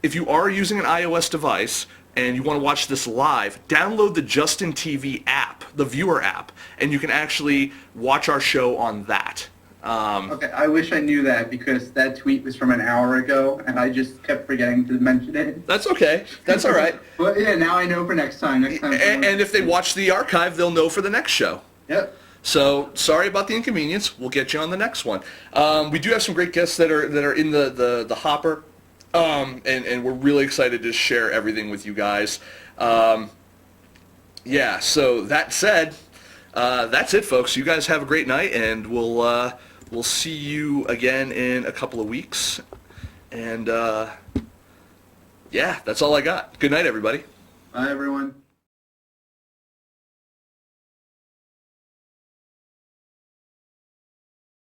if you are using an iOS device and you want to watch this live, download the Justin TV app, the viewer app, and you can actually watch our show on that. Okay, I wish I knew that because that tweet was from an hour ago, and I just kept forgetting to mention it. That's okay. That's all right. But yeah, now I know for next time. And if they watch the archive, they'll know for the next show. Yep. So sorry about the inconvenience. We'll get you on the next one. We do have some great guests that are in the hopper. And we're really excited to share everything with you guys. So that said, that's it, folks. You guys have a great night, and we'll see you again in a couple of weeks. And that's all I got. Good night, everybody. Bye, everyone.